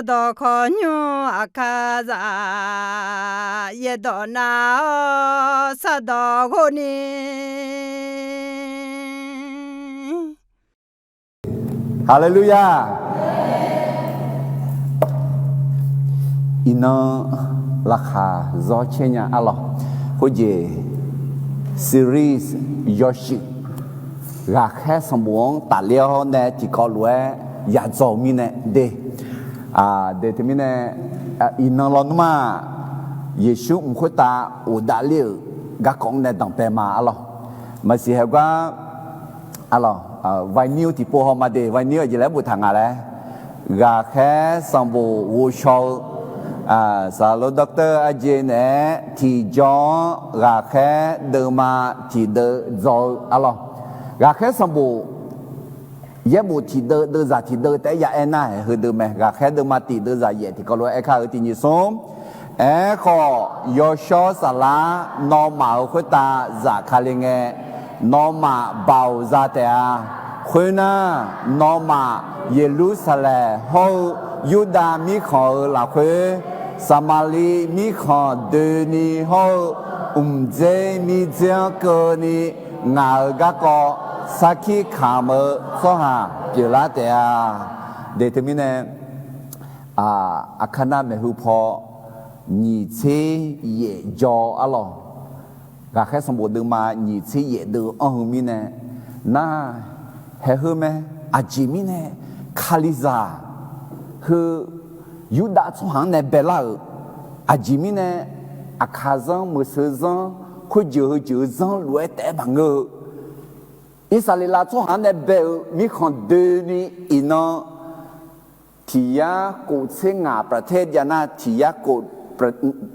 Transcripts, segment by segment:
do konyo akaza ye do na sa do goni Hallelujah. Ina lakha zo chenya Allah hoje series Yoshi ga khe sambuong ta leo ne ti ko lue ya zo mi ne de de te mi ne ina lo ma Yesu khoi ta o da le ga kong ne dang pe ma Allah ma si ha ga Allah vai niu ti po ho ma de vai niu ji le bu thang a le ga khe sambu wo shol sa lô doctor aje ne thì gió gà khé đơ ma thì đơ gió alo gà khé sầm bù yết bù thì đơ giả thì đơ té ya en na hư đơ mẹ gà khé đơ ma thì đơ giả yết thì có lối ekha ở thì như số kho yo sho sa la no ma khơi ta giả khá lên nghe no ma bao ra té khơi na no ma Jerusalem hô Juda mi khó là khơi Samali mi khó đơ ni hô dê mi dê cơ ni ngà gà có Saki khả mơ so hà biểu lá tè để thế mình akana me hu po nhị chế ye jo alo gà khé sông bộ đường mà nhị chế ye đường ông mình nè na hè hư me aji mình nè Khaliza hư Yuda cho hàng này bè la ajimi này akazan musazan khôi giờ zan lúa té bằng ngơ Israel cho hàng này bè mi khon đơ ni ina thia cổ sinh ngàประเทศยานาthia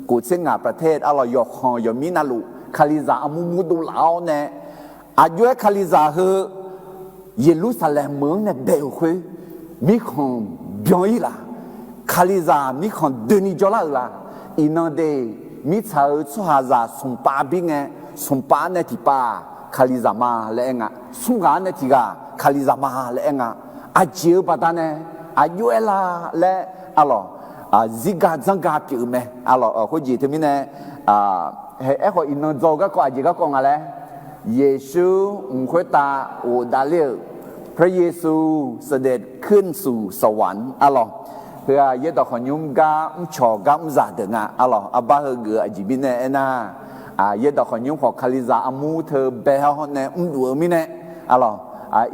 cổ sinh ngàประเทศอะไรยอกฮอยมินาลุคาลิซาอามุมุดุลาวเนี่ยอายุคาลิซาฮือเยรูซาเล็มเมืองเนี่ยเบลคุยmi khon bioi la Khaliza mi khon deni jola la inande mi chao chuhaza sumpa binge sumpa ne ti pa Khaliza ma le nga sunga ne ti ga Khaliza ma le nga ajeu patane ayuela le alo ziga zanga pi me alo ho ji te mi ne he e ho inan zo ga ko aji ga ko nga le Yesu khoi ta o da le พระเยซูเสด็จขึ้นสู่สวรรค์อัลลอฮ์เพื่อเยดอกขยุมกาชอกาซาเดงะอัลลอฮ์อับบาเฮเกอจิบินเนนะเยดอกขยุมของคาลิซาอามูเธอเบฮเนดูมิเนอัลลอฮ์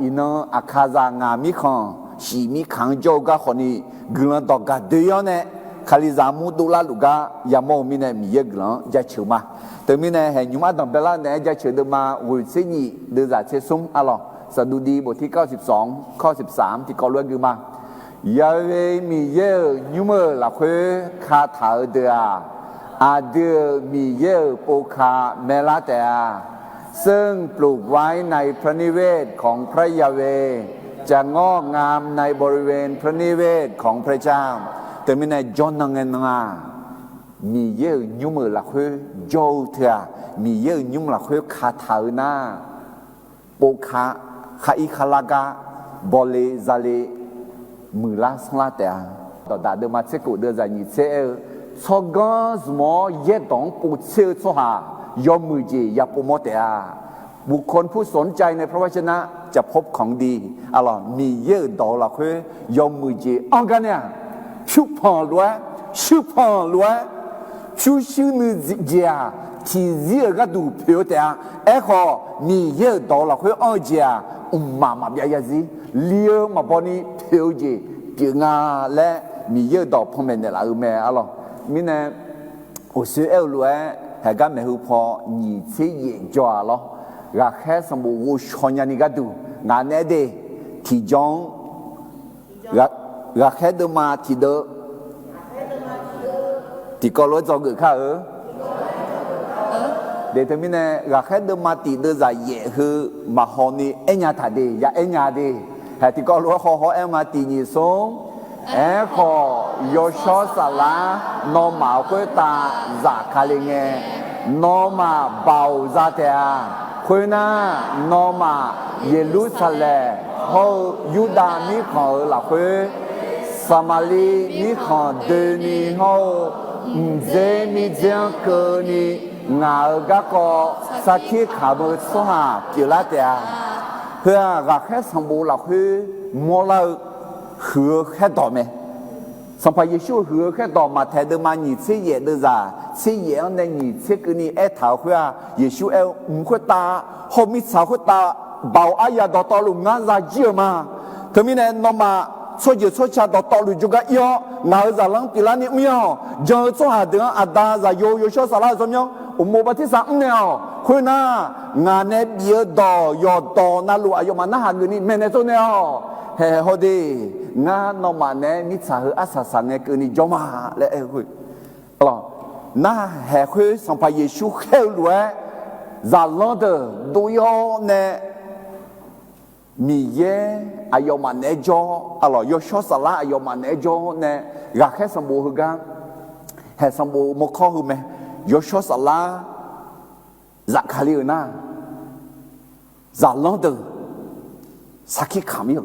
อินอาคาซางามิคอนชีมิขังโจกาขนีกลันดอกกาเดียเนคาลิซามูดุลาลูกายามโมมิเนมีเยกลันจะเชื่อมาแต่มิเนเห็นยุมาดังเบลาเนจะเชื่อเดมาวุ้ยซินีเดซาเชซุมอัลลอฮ์สดุดีบทที่92ข้อ13ที่กอลเรื่องคือมายาเวมีเยยุเมอละเคคาถาเดอาเดมีเยโปคาเมลาเตอาซึ่งปลูกไว้ในพระนิเวศของพระยาเวจะงอกงามในบริเวณพระนิเวศของพระเจ้าแต่ไม่ในจอนนังเงินงามีเยยุเมอละเคโจเถามีเยยุมละเคคาถาหน้าโปคาข้าอีขลากาบอลเลซาเลมือลาสลาเตะต่อดาเดมาเชกุเดจานิเชชกสมอเยดองปูเชชหายอมมือจียาปูโมเตะบุคคลผู้สนใจในพระวจนะจะพบของดีอัลลอฮ์มีเยดอละคือยอมมือจีอังกันเนี่ยชุบพอล้วนชุบพอล้วนชุชิมือจีอาที่เรียกดูเพียวเตะขอมีเยดอละคืออังจีอามาบยายาซีเลี้ยวมาบอนี่เที่ยวจีเกี่ยงาและมีเยอะดอกพอมเนี่ยละแม่อะล่ะมิเนี่ยโอเสือล้วนเหตุการณ์ไม่ฮู้พอนี่เสียจ่อล่ะรักแค่สมบูรณ์ชอนยานิกาดูงานเนี่ยเดที่จงรักแค่เดิมมาที่เดที่ก็รู้จักกันค่ะเดี๋ยวมิเนี่ยรักแค่เดิมมาที่เดจะเย่คือมาฮอนี่เอ็นยาถาดียาเอ็นยาดีเหตุก็รู้เขาเอ็มมาที่นี่ส่งขอยชอสลานอมาคุยตาจากคาลิงเงนอมาเบาซาเตอาคุยน่านอมาเยรูซาเล็ม hô Juda mi khờ là khuê 撒玛利米看对你好，唔知米将个你我个个撒去卡不说哈，叫拉的，เพื่อรักแค่สมบูรณ์เราคือมัวเราหือแค่ต่อไหมสัมภาระชูหือแค่ต่อมาแทนเดิมมาหนีเสียเยอะเดือดเสียเยอะในหนีเสียกันนี่เอถาวเพื่อเยซูเอมุ่งขตาหอมิสาวขตาเบาอายาต่อลุงงานจะเยอะมาถึงมีเนี่ยนมาช่วยเยอะช่วยชาต่อลุงจุกเยอะงานจะหลังปีละนี่ไม่เอาเจอช่วยหาเดือนอาดาจะโยช่วยสารสมยองอุโมบะที่สามเนี่ยคุณน่ะงานเนี่ยเบียดอยอดนั่นลูกอายุมันน่าหันอยู่นี่เมเนโซเนี่ยเฮ้ยฮอดีงานนมาเนี่ยมิจฉาหืออาสาสังเกนี่จอมาเลยคุยอ๋อน่าเฮ้ยคุยสัมภาระเยซูเข้าด้วยจะลองเดินดูยอเนี่ยมีเย่อายุมันเนี่ยจออ๋อยชอสละอายุมันเนี่ยจอเนี่ยรักแค่สมบูรณ์กันเฮ้ยสมบูรณ์มกข้อหือไหมยชอสละจะขลีน่าจะลองเดินสักขี้ขมิ้ว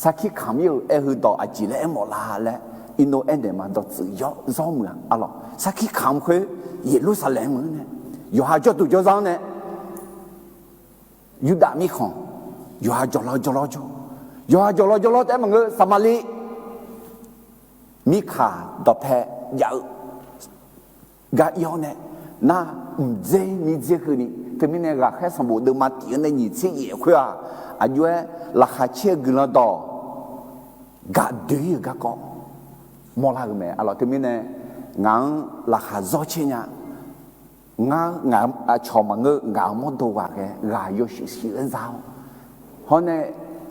สักขี้ขมิ้วหือต่ออาจีเล่หมดละเลยอินโดเอเดมันต่อสื่อยอมเมืองอ๋อสักขี้ขำคือเยรูซาเล็มเนี่ยอยู่หาจุดจุดจังเนี่ยยูดามิคอนอยู่หาจุดอยู่หาจุดแต่มันก็สมาลีมิขาดอกแพยาวกะยอเนี่ยน่ามีเจคือนี่ถึงมีเนี่ยรักแค่สมบูรณ์เดิมมาตีในหนีเสียคุยอายุราคาเชื่อกันแล้วต่อกะดื้อกะก็มอลากันไหมอะไรถึงมีเนี่ยงั้นราคาจ่อเชียงงานชาวมังเงงานมันตัวว่าแกงาน有时间少เพราะเนี่ย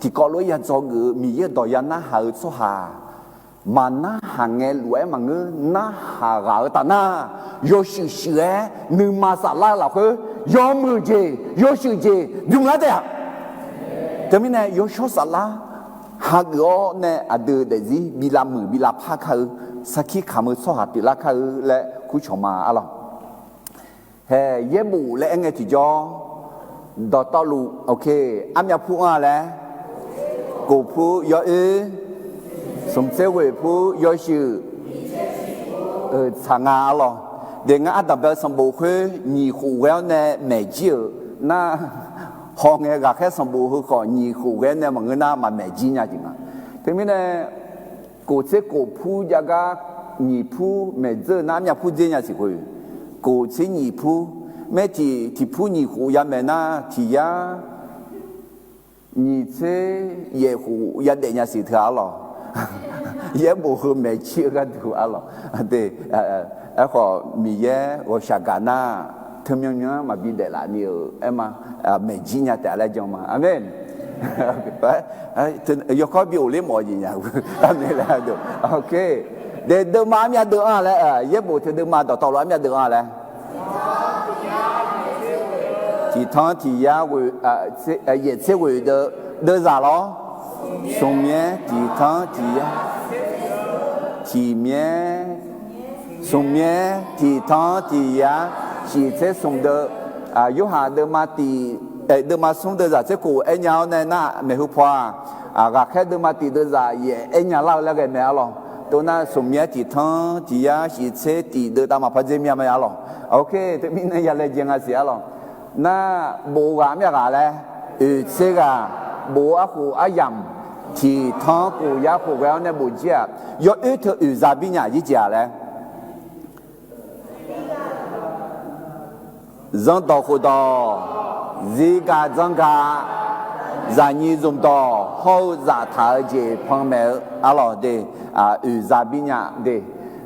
ที่ก่อนเราอยากจะมีเยอะต่อยันน่าหาสุหามันน่าหาเงินรวยมังเงน่าหาเราแต่น่า有时间นึกมาสักละเราคือยอมมือเจ有时间ยุ่งแล้วแต่แต่ไม่เนี่ย有ชอบสักละหากเนี่ยอดีตเดี๋ยวบิลามือบิลาพักคือสักขี้ขามือสหัสบิลาคือและคุยชมาอะไรเฮ้ยเย่บูและเองไงที่จอดอตอลูโอเคอันยาพูอะไรกูพูยอสมเสวยพูยอชื่อชางาหรอเด็กงานดับเบิลสมบูรณ์คือหนีคู่แล้วเนี่ยแม่เจี๋อน่าห้องเงี้ยก็แค่สมบูรณ์คือก่อนหนีคู่แล้วเนี่ยมันก็น่ามาแม่จีน่าจริงอ่ะถึงมีเนี่ยกูเจ้ากูพูยาก็หนีพูแม่เจ้าน้ำยาพูเจี๋ยสิคุยกูเจ้าหนีพูแม่ที่พูหนีคู่ยาแม่น่าที่ยาหนีเจ้าเย่คู่ยาเดียสิเท่าหรอเย่บุคือแม่เชื่อกันถูกอ่ะหรอเด็กก็มีเย่我想干呐ทำยังไงมาบินเดล่ะนี่มาไม่จริงแต่อะไรจังมาอาเมนยกข้อบิวเลี้ยหมอจริงอ่ะอันนี้แหละดูโอเคเดิมมาไม่เดือดอะไรเย่บุที่เดิมมาต่อร้อยไม่เดือดอะไรที่ท้องที่ยาวิเย่เชื่อวิเดือดอะไรสมเมียที่ท้องที่ยาที่เมียสมเมียที่ท้องที่ยาที่เชื่อสมเดยุหาเดิมมาตีเดิมมาสมเดจะเจ้ากูเอ็นยาวในหน้าไม่หุบพอแค่เดิมมาตีเดจะเย่เอ็นยาวเล่าแล้วกันไม่เอาหรอกตัวนั้นสมเมียที่ท้องที่ยาที่เชื่อตีเดิมตามมาพัฒน์เมียไม่เอาหรอกโอเคแต่มีในยาเลยยังไงเสียหรอกน่าบัวไม่อะไรเชื่อบัวกูอายำที่ท้องกูยากูแล้วเนี่ยบุญเจ้ายอดเธออุจาบิญญาจิเจ้าเลยdân tộc khu đó gì cả dân cả gia nhị dùng đó hậu gia thái chế phong mẹ alo de u gia bi nhà de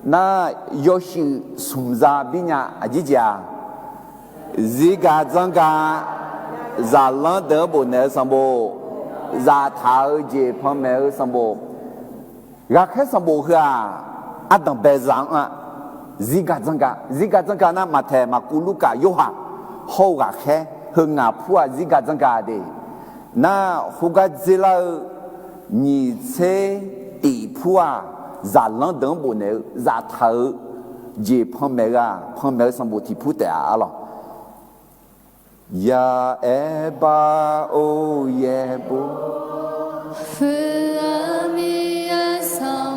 na yoshi sum gia bi nhà gì cha gì cả dân cả gia lan đỡ bộ nè sắm bộ gia thái chế phong mẹ sắm bộ gác hết sắm bộ hả anh đồng bè giang à ziga zanga na mate makuluka yoha hoga khe hunga phua ziga zanga de na huga zila ni che ti phua za lang dang bo ne za thau je phom me sam bo ti phu ta alo ya eba o ye bo fu ami ya sa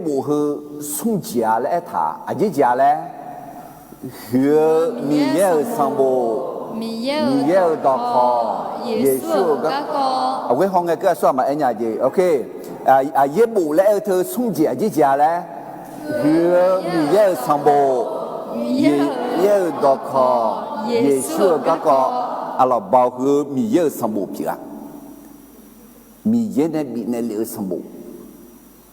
不是送家来他，阿姐家来，和米耶上不，米耶到考，耶稣个，我讲个个说嘛，人家的 ，OK， 也不来他送家姐家来，和米耶上不，米耶到考，耶稣个个，阿拉包和米耶上不皮啊，米耶呢比那留上不。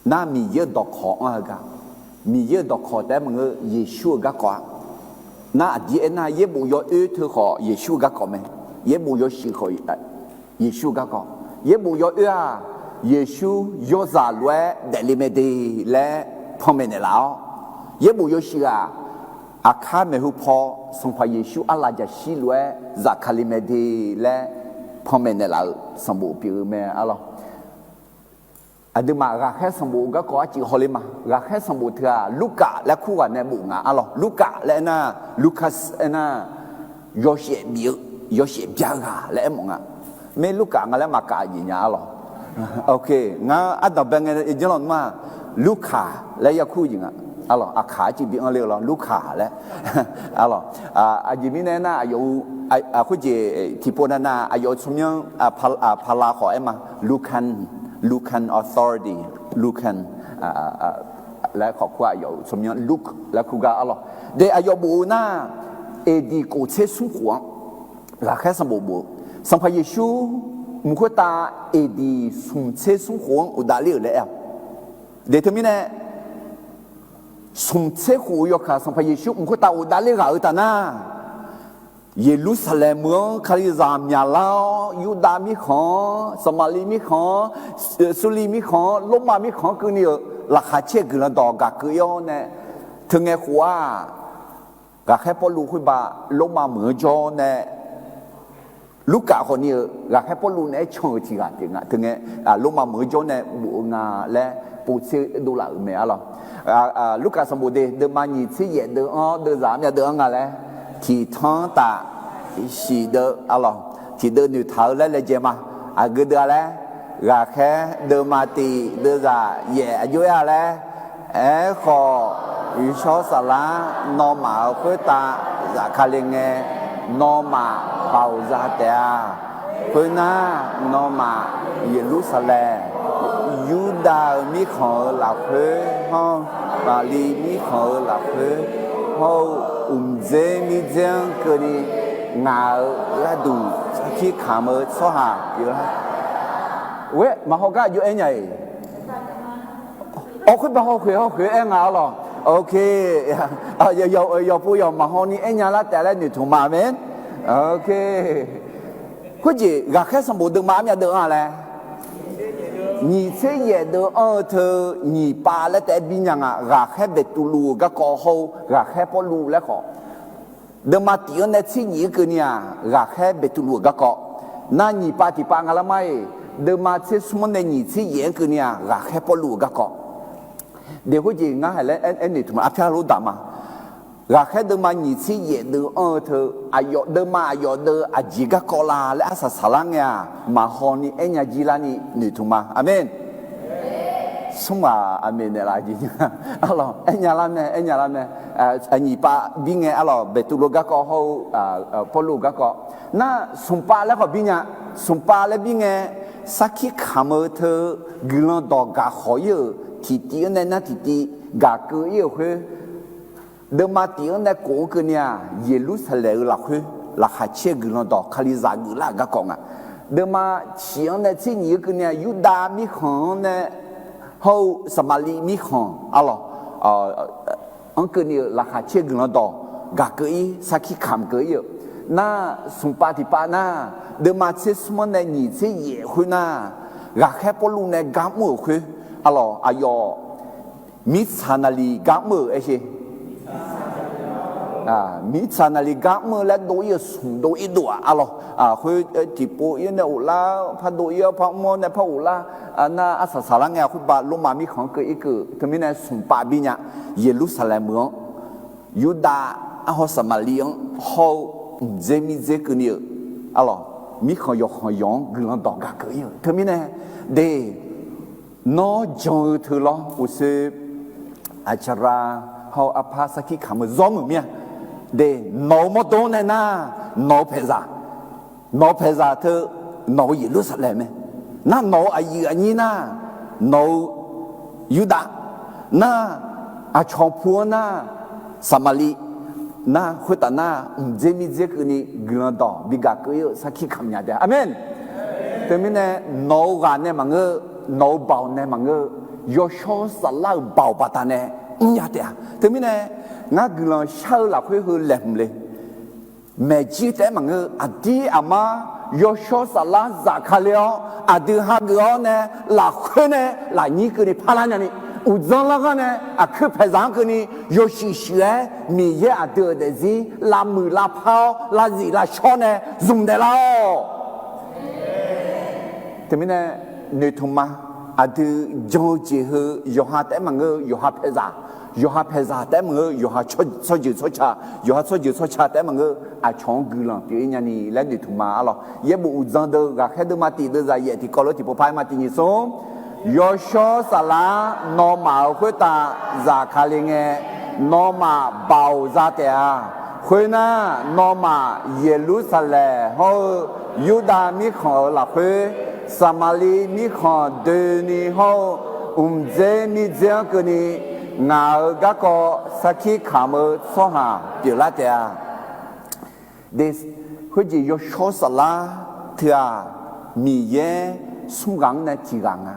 那มีเยอะดอกขออ่ะกะมีเยอะดอกขอแต่มึงเยซูกะกว่าน่าดีน่าเยบุยอเอเธอขอเยซูกะกว่ามั้ยเยบุยอสิขอเยซูกะกว่าเยบุยอเออ่ะเยซูยอซาลวยเดลิเมดีและพอเมเนลาเยบุยอสิอ่ะอาคาเมหุพอสงพระเยซูอะลาจะสิลวยซาคาลิเมดีและพอเมเนลาสมบูรณ์ปีเมอะลอada marah kan sembuh ga ko ci holima ga kan sembuh thia luka la khu ga ne bu nga alo luka le na lucas na yo xie bi yo xie bia ga le mo nga me luka nga le ma ka yi nya alo okay nga ada bang e jolon ma luka le ya khu yi nga alo a kha ci bi ang le lo luka le alo a ji mi ne na yo a khu ji ti po na na a yo chumyang a phala kho e ma Lucan authority Lucan และขอบคุณอยู่สมยังลุกและคุกาอะไรเดี๋ยวอยู่บูน่าเอดีโกเชสุขวงราคาสมบูรณ์สัมภาระชูมุขตาเอดีสุนเชสุขวงอุดาลีเลยอ่ะเดี๋ยวทำไมเนี่ยสุนเชหูยกขาสัมภาระชูมุขตาอุดาลีกับอุตานาเยรูซาเล็มเมืองคาริซามยาลาวยูดามิขอสมาลีมิขอสุลีมิขอลมามิขอคือเนี่ยราคาเช็คคือละดอกกะคือย้อนเนี่ยถึงไงหัวกะแค่พอรู้คุยบาลมาเหมือนจอเนี่ยลูกกะคนนี้กะแค่พอรู้เนี่ยชงจีกันถึงอ่ะถึงไงลมาเหมือนจอเนี่ยบุงาและปูเชดูละเมียหรอลูกกะสมบูรณ์เดิมมาหนีที่เย่เดิมอ๋อเดิมสามเนี่ยเดิมอะไรที่ท้องตาสีเดออะไรที่เดินอยู่เท้าแล้วเลยเจมาเกิดอะไรราแค่เดินมาตีเดินจะแย่อายุอะไรขออยู่ชอสาระนอมาคุยตาจะคาเลงเงนอมาเป่าซาเตะคุยหน้านอมาเยรูซาเล็มยูดาห์มีของหลับคุยห้องบาลีมีของหลับคุยห้องเจมีเจงก็ดีงาละดูที่ขามือสหายอยู่แล้วเว้ยมาเขาก็อยู่เองไงโอ้คุณบอกเขาคุยเองเอาหรอโอเคอย่าพูดอย่ามาเขานี่เองยังละแต่ละหนึ่งถุงมาเม้นโอเคคุณจีรักแค่สมบูรณ์ดึงมาไม่เดือดอะไร你这也得二头，你把那代表人啊，拉开别度路个高好，拉开不路来好。那么第二呢，这一个呢，拉开别度路个高，那你把第八个了没？那么这什么呢？你这一个呢，拉开不路个高。你会觉得还来你他妈阿飘路大嘛？ราคาเดิมมาหนีที่เยเดอเธออายุเดิมมาอายุเดออาจิกะกอลาและอาศัยสลังเนี่ยมาฮอนี่เอ็นยาจิลานี่หนึ่งถูกมาอาเมนสมว่าอาเมนเนี่ยละจริงๆอ๋อเอ็นยาลาเนี่ยอันนี้ป้าบิงเงอ๋อเบตุโลกะก็เขาพอลูกะก็น่าสมป้าแล้วก็บิงเงสมป้าแล้วบิงเงสักขี้ขามเธอกลัวดอกกะหอยที่ตีเนี่ยนะที่ตีกะเกยเฮ้เดิมมาตีนในโกงกันเนี่ยเยรูซาเล็มหลักคือหลักหาเชื่อกันต่อคาลิซากุลากะกองอ่ะเดิมมาเชียงในที่นี้กันเนี่ยยูดามิของเนี่ยเขาสมาลีมิของอะไรอันกันเนี่ยหลักหาเชื่อกันต่อกะเกยสักขี้ขำเกยน่าสมปาติปาน่าเดิมมาเชื่อสมในนี่เชื่อเย่คือน่ารักแค่ปลุในกามือคืออะไรอายอมิสานาลีกามือไอ้เช่มิชานาลิกาเมื่อและโดยสูงโดยดัวอะไรคือที่ปูยันเนี่ยอุลาพัดโดยพักมอเนี่ยพักอุลาน่าอาศัยสาระเงี้ยคือบาลมามีของเกิดอีกทำไมเนี่ยสูงป่าบิญญาเยรูซาเล็มเมืองยูดาเขาสมาลีงเขาเจมีเจกันเนี่ยอะไรมีของยกของยองกลังดอกกะเกิดทำไมเนี่ยเดนอจงเธอละอุเส อาชราเขาอภาสักขีขามจ้อมือเมียเดนอมโตเนน่านอเพซานอเพซาเธอนอเยรูซาเล็มน่านออายุอันนี้น่านอยูดาน่าอาชองพัวน่าสมาลีน่าขุดน่าเจมิเจกุนีกลันดอบิกาเกยสักขีขามยาเดอาเมนแต่ไม่แน่นอกานเนี่ยมังเออนอเบาเนี่ยมังเออยอชอสลาเบาปะตาเนี่ยยาเดียแต่ไม่แน่งากลันเช่าหลักคุยคือแหลมเลยแม่จีแต่มังเออดีอามายอชอสลาจากขาเลียวอดีฮักเอาเนี่ยหลักคุยเนี่ยหลักนี้คือในพารานี่อุจจาระกันเนี่ยคือเพศางคือนี่ยอชิเชื่อมีเยอะเดือดสิลามือลาเผาลาจีลาชอเนี่ยซุ่มเดแล้วแต่ไม่แน่เนทุมาอาดูจงจีเหยอฮาแต่มังเออยอฮาเพซายอฮาเพซาแต่มังเออยอฮาชดชายอฮาชดชาแต่มังเออาชองกุลังเปียนี่นี่แล้วเนทุมาalorsเยบุอุจังเดกะแค่เดมาตีเดซาเยติกอลติปพายมาตินิสงยอชอสลานอมาคุตาซาคาลิงเอนอมาบาวซาเตอาคุยน่านอมาเยรูซาเล็มเฮยูดามิขอละคุยสมาลีมิขอเดนีเฮเจมิเจกนีงากะก็สักขีขามสหาเปียละเตอาเดสคุจิยอชอสลาเถอะมีเยสุกังเนติกัง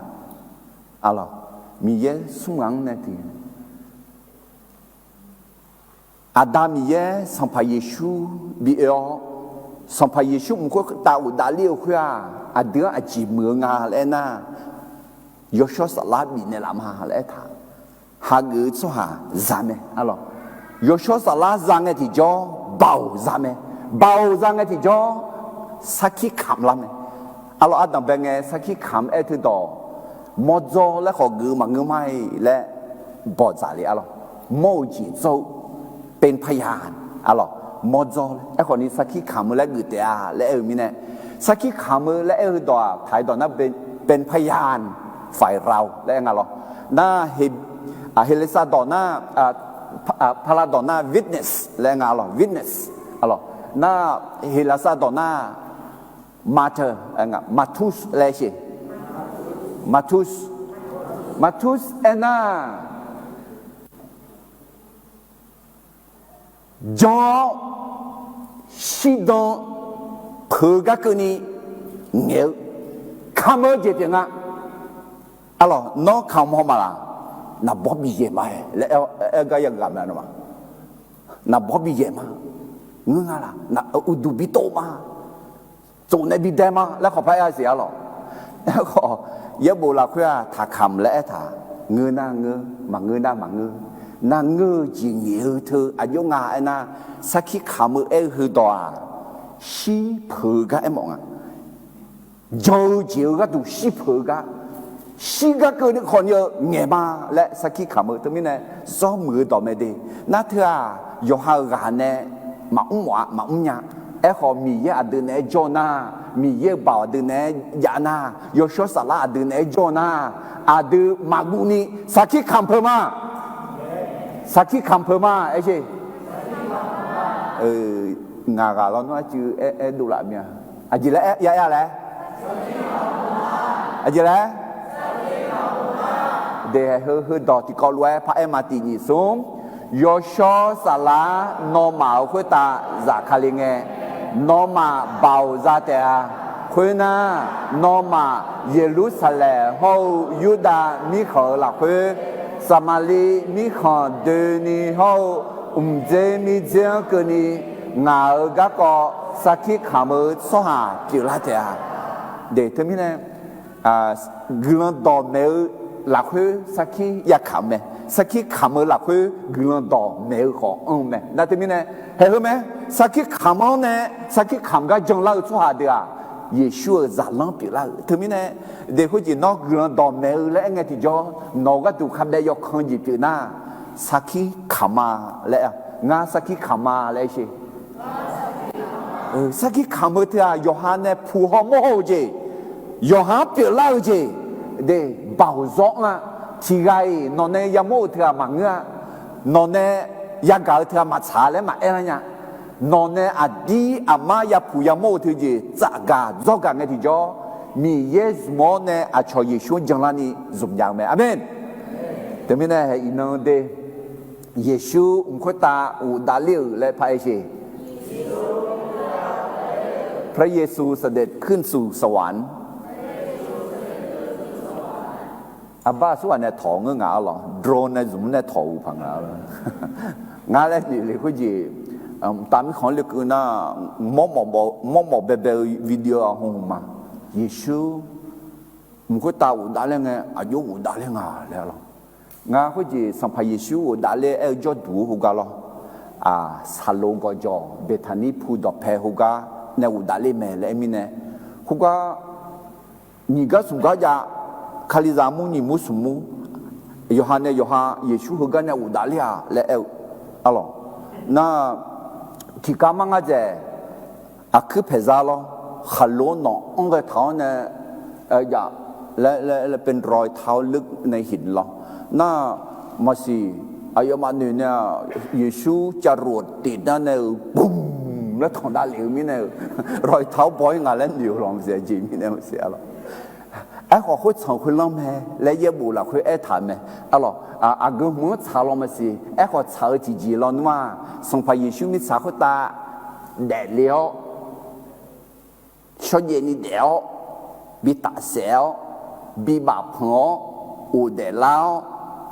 alorsมีเยสุกังเนติอาดามีเยสัมภาเยชูบิเออสัมภาเยชูมันก็ตาอุดาเลียวคืออาเดืออาจีเมืองาแล้วนะยอชอสลาบิเนลามาแล้วท่าหากสหาจามalorsยอชอสลาจางที่จ่อบ่าวจามบ่าวจางที่จ่อสักขีขามลำalorsอาดัมเป็นไงสักขีขามที่ต่อมอจอและขอกือมังไม่และบอจารีalorsโมจิโจเป็นพยานalorsมอจอไอ้คนนี้สักขีขามและกือเตียและมีเนี่ยสักขีขามและต่อถ่ายต่อนั้นเป็นพยานฝ่ายเราและไงล่ะน่าเฮเลซาดอน่าพาราดอน่า witness และไงล่ะ witness alors น่าเฮเลซาดอน่าmartyr ไง matus อะไรสิ matus น่าจอชิดอนเพื่อกกนี่เงี้ยขามเจติงะalors non kham ho mala na bobi ye ma le ga ya ga ma no ma na bobi ye ma nga la na udu bi to ma zo ne bi de ma la kho pa ya sia lo la kho ye bo la khwa tha kham le tha ngư na ngư ma ngư na ma ngư na ngư ji ngi thu a yo nga na sakhi kham e hu do shi phu ga e mo nga jo ji ga du shi phu gaชีก็เกิดคนเยอะเงี้ยมาและสักขีขมือตรงนี้เนี่ยซ้อมมือต่อไม่ดีน่าเถอะยอหางานเนี่ยมามาเนี่ยไอ้ขอมีเยอะเดินเนี่ยโจนามีเยอะบ่าวเดินเนี่ยยานายอชอสลาเดินเนี่ยโจนาอาดูมากุนีสักขีขำเพิ่มมาสักขีขำเพิ่มมาไอ้ชีงากาเราเนาะจือดูละเมียอาจิแล้วยาแล้วอาจิแล้วเดี๋ยวเฮดอติกอลไว้พระเอมาตินิสงยอชอสลานอมาคุตาจากาลิงเงนอมาบาวซาเตอาคุนานอมาเยรูซาเล็มเฮายูดามิขอละคุสมาลีมิขอเดนีเฮาเจมิเจกนีงากะก็สักขีขามสหาจิลาเตอาเดี๋ยวทั้งนี้เนี่ยกลันดอเมลหลักคือสักขีอยากขำไหมสักขีขำหลักคือกลันดอเมลของไหมนั่นที่มีเนี่ยเห็นไหมสักขีขำเนี่ยสักขีขำก็จังเล่าชัวร์เดียวเยซูจะล้างปีละที่มีเนี่ยเดี๋ยวคุณจีนอกกลันดอเมลและไงที่จอนอกก็ถูกคำได้ยกขันจีปีหน้าสักขีขำมาแล้วงาสักขีขำมาแล้วใช่สักขีขำที่โยฮันเนี่ยผู้หอมโมโหจีโยฮันปีละจีเดบ่าวจ้องอ่ะ ที่ไงนอนในยามโมเธอมาเงือนอนในยากาเธอมาชาแล้วมาอะไรเนี่ยนอนในอดีอามาอยากผู้ยามโมเธอจีจากกาจอกกันไงที่จ่อมีเยซูโมเนอาชอยชวนจังลานี่จุ่มยางไหมอาเมนแต่ไม่แน่อินนเดเยซูอุ้งขตาอุดาลิลและพระเอเชพระเยซูเสด็จขึ้นสู่สวรรค์อาบ้าส่วนเนี่ยถองเงาหรอโดรนเนี่ยสมมติเนี่ยถอพังแล้วงานแรกเลยคุยจีตามของเรื่องน่ะมอมเบเบวิดีโอหงมาเยซูมุขตาอุดาเลงอายุอุดาเลงแล้วหรองาคุยจีสัมภาเยซูอุดาเลจอดูหุกาหรอซาโลกจอเบธานีพูดเพหุกาเนี่ยอุดาเลแม่เลยมิเนี่ยหุกานี่ก็สุกาจะคาลิซามุนี่มุสมุโยฮันเนี่ยโยฮาเยซูหุกาเนี่ยอุดาเลและอะไรน่าที่กามังอาเจคือเพซาลขลุ่นน้องก็เท้าเนี่ยอย่าและเป็นรอยเท้าลึกในหินหรอน่ามาสิอายมาเนี่ยเยซูจะรวดติดนั่นเนี่ยปุ้มแล้วทองดาเหลวมีเนี่ยรอยเท้าบอยงานแล้วเดียวลองเสียจริงมีเนี่ยเสียหรอไอ้ขอคุยสองคนล้อมแม่และเยบุละคุยไอ้ถามแม่อะไรก็มือชาลอมาสิไอ้ขอชาจีลอนว่าส่งพระเยซูมีสาขตาแดดเลี้ยวชอบเย็นนี่เดียวบีตาเสียวบีบาพงอูเดลาว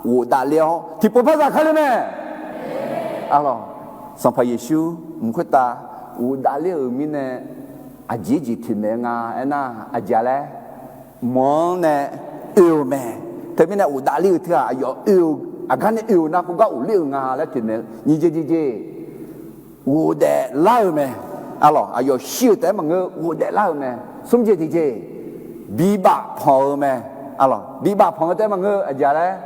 อูดาเลี้ยวที่ปุ๊บภาษาใครเลยแม่อะไรส่งพระเยซูมุขตาอูดาเลี้ยวมีเนี่ยอาจีที่เมงาไอ้น่าอาจารย์มองเนี่ยแม่แต่ไม่เนี่ยอุดาลิเถอะอายุอาการเนี่ยนะกูก็อุลิงาแล้วทีเนี่ยนี่เจอุเดล่าแม่อะไรอายุชิวแต่มันก็อุเดล่าแม่สมเจบีบาพอแม่อะไรบีบาพอแต่มันก็อาจารย์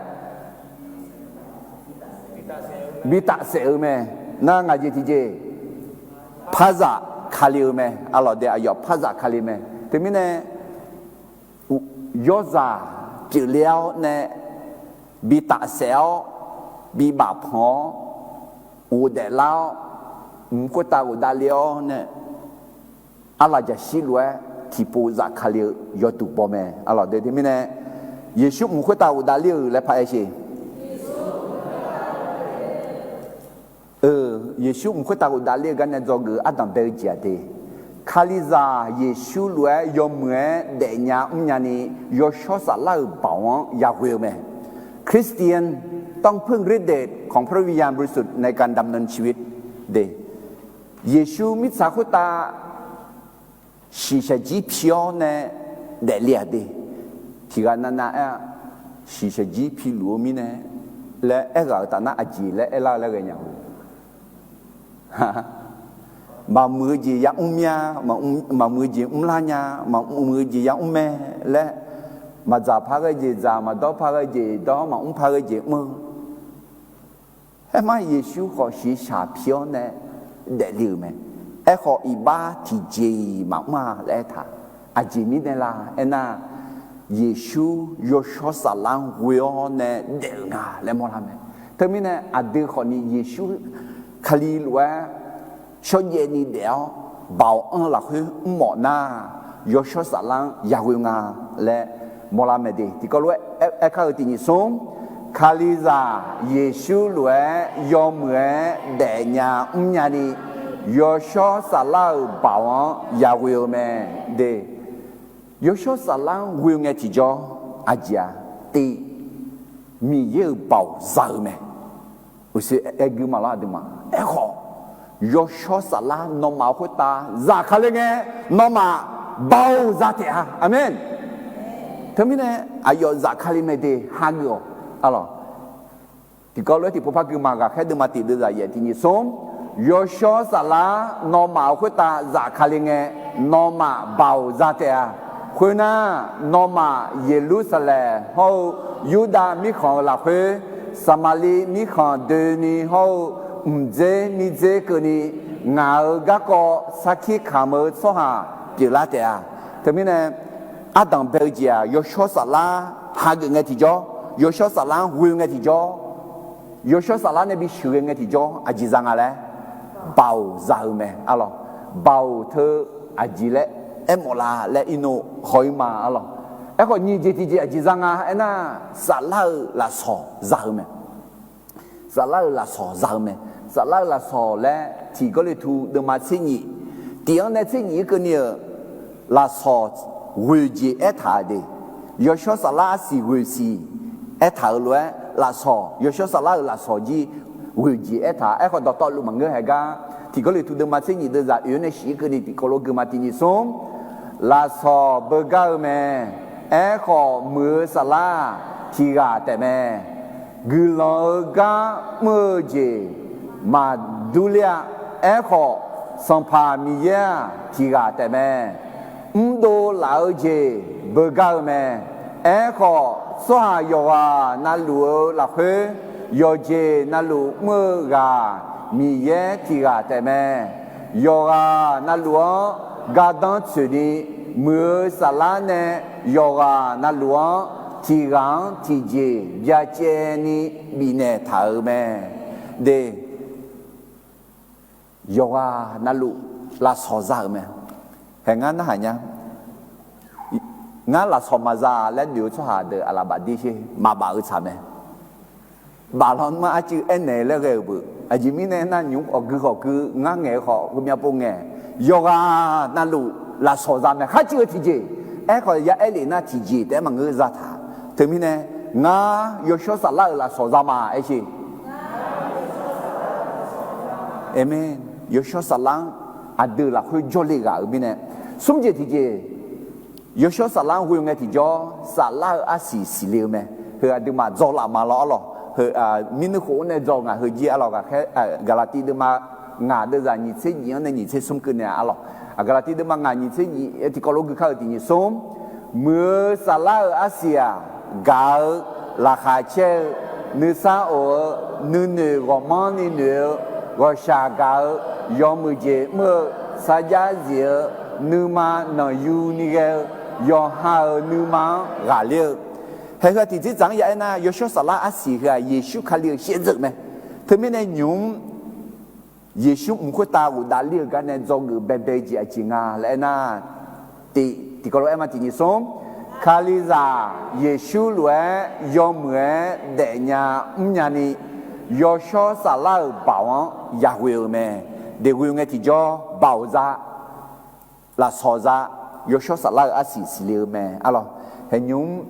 บีตาเซลแม่น่างาเจภาษาคาลิแม่อะไรเดี๋ยวอายุภาษาคาลิแม่แต่ไม่เนี่ยยอซาจิเลียวเนี่ยบีตาเซลบีบาพออูเดลาวมุขตาอุดาเลียวเนี่ยอะไรจะชิลวยที่ปูจากคาลิยอตุบอแม่อะไรเดี๋ยวนี้เนี่ยเยซูมุขตาอุดาเลียวและพระเอเชเยซูมุขตาอุดาเลียวกันเนี่ยจอกืออาดัมเบลเจียเดคาลิซาเยซูลวยยอมเมื่อเดียญาญานียอชอสลาบ่าวยาเวลแม่คริสเตียนต้องพึ่งฤทธิ์เดชของพระวิญญาณบริสุทธิ์ในการดำเนินชีวิตเดเยซูมิสาคุตาชิชจีพิโอเนเดเลียเดที่กันนั้นนะชิชจีพิลูมิเนและเอกาตานาอจีและเอลาและกันยังมามือจียังเมียมามือจีลาญามามือจียังแม่และมาจ่าพากจีจ่ามาดอพากจีดอมาพากจีมือให้มาเยซูขอชีชาพิโอเนเดลิวแม่ไอ้ขออีบ้าที่จีมาและท่าอาจีมิเนลาเอ็น่าเยซูยอชอสลังวิโอเนเดลงาและมอลาแม่เธอมีเนี่ยอดีตคนนี้เยซูคลีลวะชอบเย็นนี่เดียวบ่าวหลักคือหมอหน้ายอชสลังยาวิงาและมอลาเมดีที่ก็รู้เอข้าตินิสงคาลิซาเยซูลวยยอมเมื่อเดียญาญานียอชสลังบ่าวยาวิเมเดยอชสลังวิงเงติจออาจารย์ตีมีเยอะบ่าวซาเมอุสิเอกุมาลาดิมาเอขอยอชอสลานอมาคุตาจากคาเลงนอมาเบาจากเถอะอาเมนทำไมเนี่ยอายอจากคาลิเมเดฮักโออะไรที่ก็เลยที่พวกพักกุมากาแค่ดูมาติดใจที่นี่ส่งยอชอสลานอมาคุตาจากคาเลงนอมาเบาจากเถอะคุณน่ะนอมาเยรูซาเล็มเขายูดาห์มีของหลักเฮสมาลีมีของเดนีเขาเจมีเจก็นี่งาก็ก็สักขีขามือสหายเจริญเดียแต่ไม่เนี่ยอาดัมเบลเจียยอชอสลาหาเงินที่จ่อ有小撒浪会爱提着，有小撒浪那边学爱提着，阿吉上阿嘞，包扎咩阿咯，包特阿吉嘞，莫啦嘞伊诺可以嘛阿咯，个你这提着阿吉上啊，那撒浪拉索扎咩，撒浪拉索扎咩，撒浪拉索嘞，提个哩图的嘛青你，第二呢青你个呢拉索会接他的。有小撒拉是会是，头来拉索，有小撒拉拉索的会接他，个到路门个系个，提个里头的嘛，这你的在原来是个你提个路个嘛，提你送拉索不够咩？个么撒拉提个的咩？个老个么子嘛杜了，个上帕米呀提个的咩？多老姐不够咩？个耍药啊，那路那去药姐那路么个米也提个的咩？药啊那路噶当处理么啥啦呢？药啊那路提纲提节呀姐你米呢头咩？的药啊那路拉烧啥咩？系啱啦，係呀。ngã là sò mà ra lên điều cho hà được là bà đi chứ mà bà ở xa mẹ bà lon mà chứ anh này là cái bự à chỉ mình này na nhúng ở cứ ngã nghe họ cứ miêu bông nghe yoga na lu là sò ra mẹ khác chưa thì gì ai khỏi ya ai liền na thì gì để mà ngư ra thà thì mình này ngã yo số sa là sò ra mà ai chứ amen yo số sa ada là hơi jolly cả ở bên này xong gì thì gì有小撒浪会用个提着撒浪阿是了咩？佢阿啲嘛做啦嘛攞咯，佢民的好呢做啊，佢嘢阿落個佢格拉蒂啲嘛牙的人你切嘢呢你切送佢呢阿落，格拉蒂啲嘛牙你切嘢啲個老佢靠啲你送，麼撒浪阿是啊，搞拉下車，你啥我你我媽你我下搞要麼嘢麼啥家嘢你嘛能有你個。有好你嘛牙了，还个弟子讲也那有小撒拉阿是个耶稣看了现实咩？他们呢用耶稣唔会打我打了个呢做个白白只只啊来那第个罗嘛第二松，卡里扎耶稣来有么的呀唔呀呢？有小撒拉包王也会咩？的会用个提着包扎拉烧扎。有小撒拉阿是了咩？阿咯，係用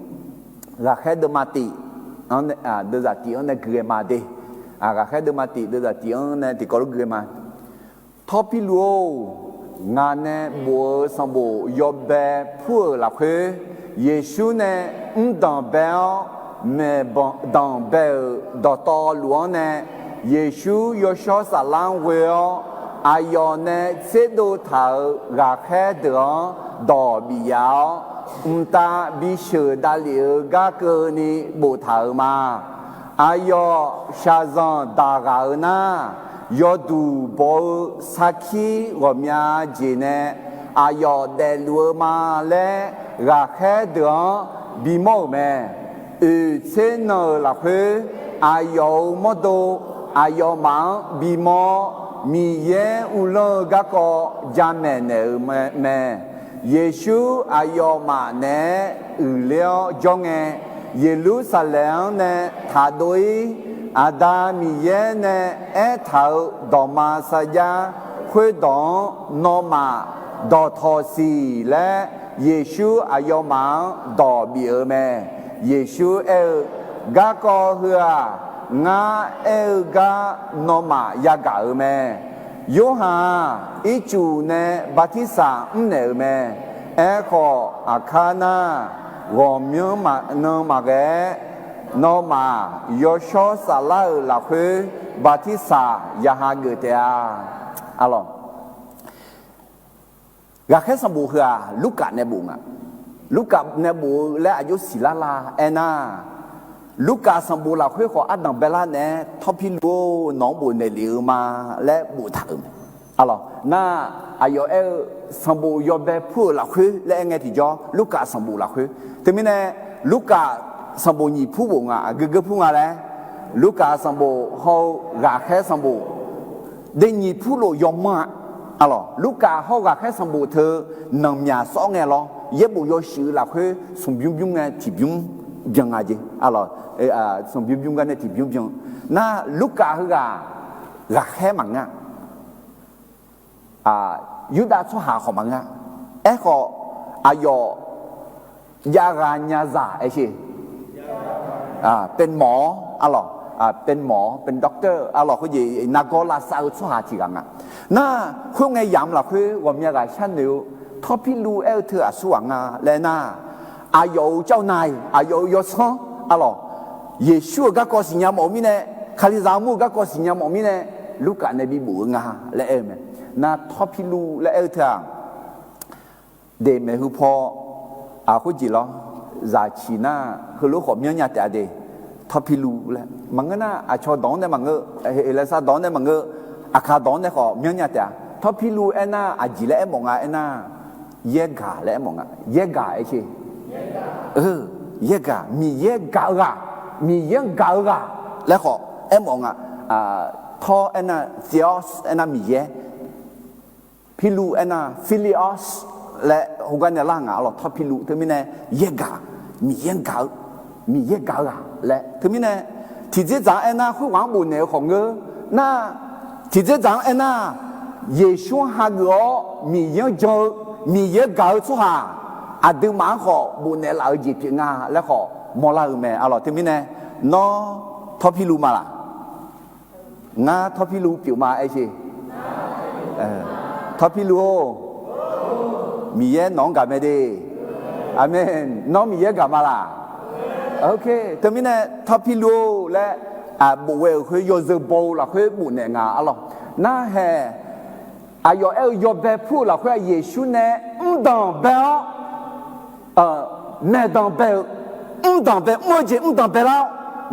拉開的馬地，的在地安的格馬地，拉開的馬地的在地安呢地嗰個格馬，托比羅，我呢冇上冇要白鋪拉去，耶穌呢唔當白，咩幫當白到路呢，耶穌有小撒拉會哦，阿要呢這度頭拉開的。đỏ bị áo ta bị sửa đã liệu gác cơ ni bộ thở mà ayo sa zon da ga na yo du bo saki wo mya ji ne ayo de lu ma le ga khe de bi mo me che no la phe ayo mo do ayo ma bi mo mi ye u lo ga ko ja me ne me耶稣阿要嘛呢？了中诶，耶路撒冷呢？他对阿达米耶呢？头到马撒亚会到罗马到托西咧，耶稣阿要嘛到比尔咩？耶稣gác co hừa ngã ga no ma ya ga me yo ha ichu ne batisa ne me eko akana go myo ma no ma ge no ma yo sho sala la khu batisa ya ha ge te a alo ga khe sam bu hừa luka ne bu nga luka ne bu le ayu silala enaลูกาสมบูรณ์เราคุยขออัดหนังเบลาเนี่ยทอพิลูน้องบุญในเหลียวมาและบุตรอะไรน่าอายุสมบูรณ์ยอมแบบพูดเราคุยและไงที่จอลูกาสมบูรณ์เราคุยแต่ไม่แน่ลูกา สมบูรณ์ผู้วงอ่ะก็พูดอะไรลูกกาสมบูรณ์เขากาแค่สมบูรณ์เดี๋ยวผู้โลยอมมาอ๋อลูกกาเขากาแค่สมบูรณ์เธอนำยาสองไงล่ะเย็บบุยชื่อละคือสมบุญไงที่บุญยังไงจีอ๋อสมบุญกันเนี่ยที่บุญน่าลูกกาคือกาแค่มังอ่ะยุดาสุหาของมังก็อายยากาญาซาใช่เป็นหมออ๋อเป็นหมอเป็นด็อกเตอร์อ๋อเขาอยู่นักลาซาอุสุหาที่กังน่าคุณไงย้ำล่ะคือว่ามีอะไรฉันเดียวทอพิลูเธอสว่างและน่าอายุเจ้านายอายุยศอ๋อเยซูก็สิ่งยามอมิเน่คาลิซามูก็สิ่งยามอมิเน่ลูกกันในบิบูและน่าทอพิลูและเธอเดเมหุพอเขาจีล้อจาชีน่าคือลูกของเมียเนี่ยแต่เดทอพิลูและมังก็น่าชอดองเนี่ยมังก็เอเลซาดองเนี่ยมังก็อาคาดองเนี่ยของเมียเนี่ยแต่ทอพิลูน่าจีและมองน่าเยกาและมองเยกาใช่เยกามีเยกามีเยกาแล้วขอมองทอน่าเซียสน่ามีเยพิลูน่าฟิลิออสและหัวกันเนี่ยล่างหรอทอพิลูเธอไม่แน่เยกามีเยกามีเยกาและเธอไม่แน่ที่จะจังน่าคุยหวังบุญเนี่ยของน่าที่จะจังน่าเยซูฮะก็มีเยอะจมีเยอะเก่าสุฮาอาดูมาขอบุญเนี่ยเราจีบงาแล้วขอมอลาแม่อร่อยที่มิเน่นอทอพิลูมาละงาทอพิลูปิวมาไอ้ชีทอพิลูมีเยน้องกับไม่ดีอาเมนน้องมีเยกับมาละโอเคที่มิเน่ทอพิลูและบุเวลคือโยเซโบละคือบุญเนี่ยงาอร่อยน่าแห่อายุยอบแบบพูดละคือเยซูเนี่ยดังเบลแม่ดังเบลดังเบลมั่วจีดังเบลแล้ว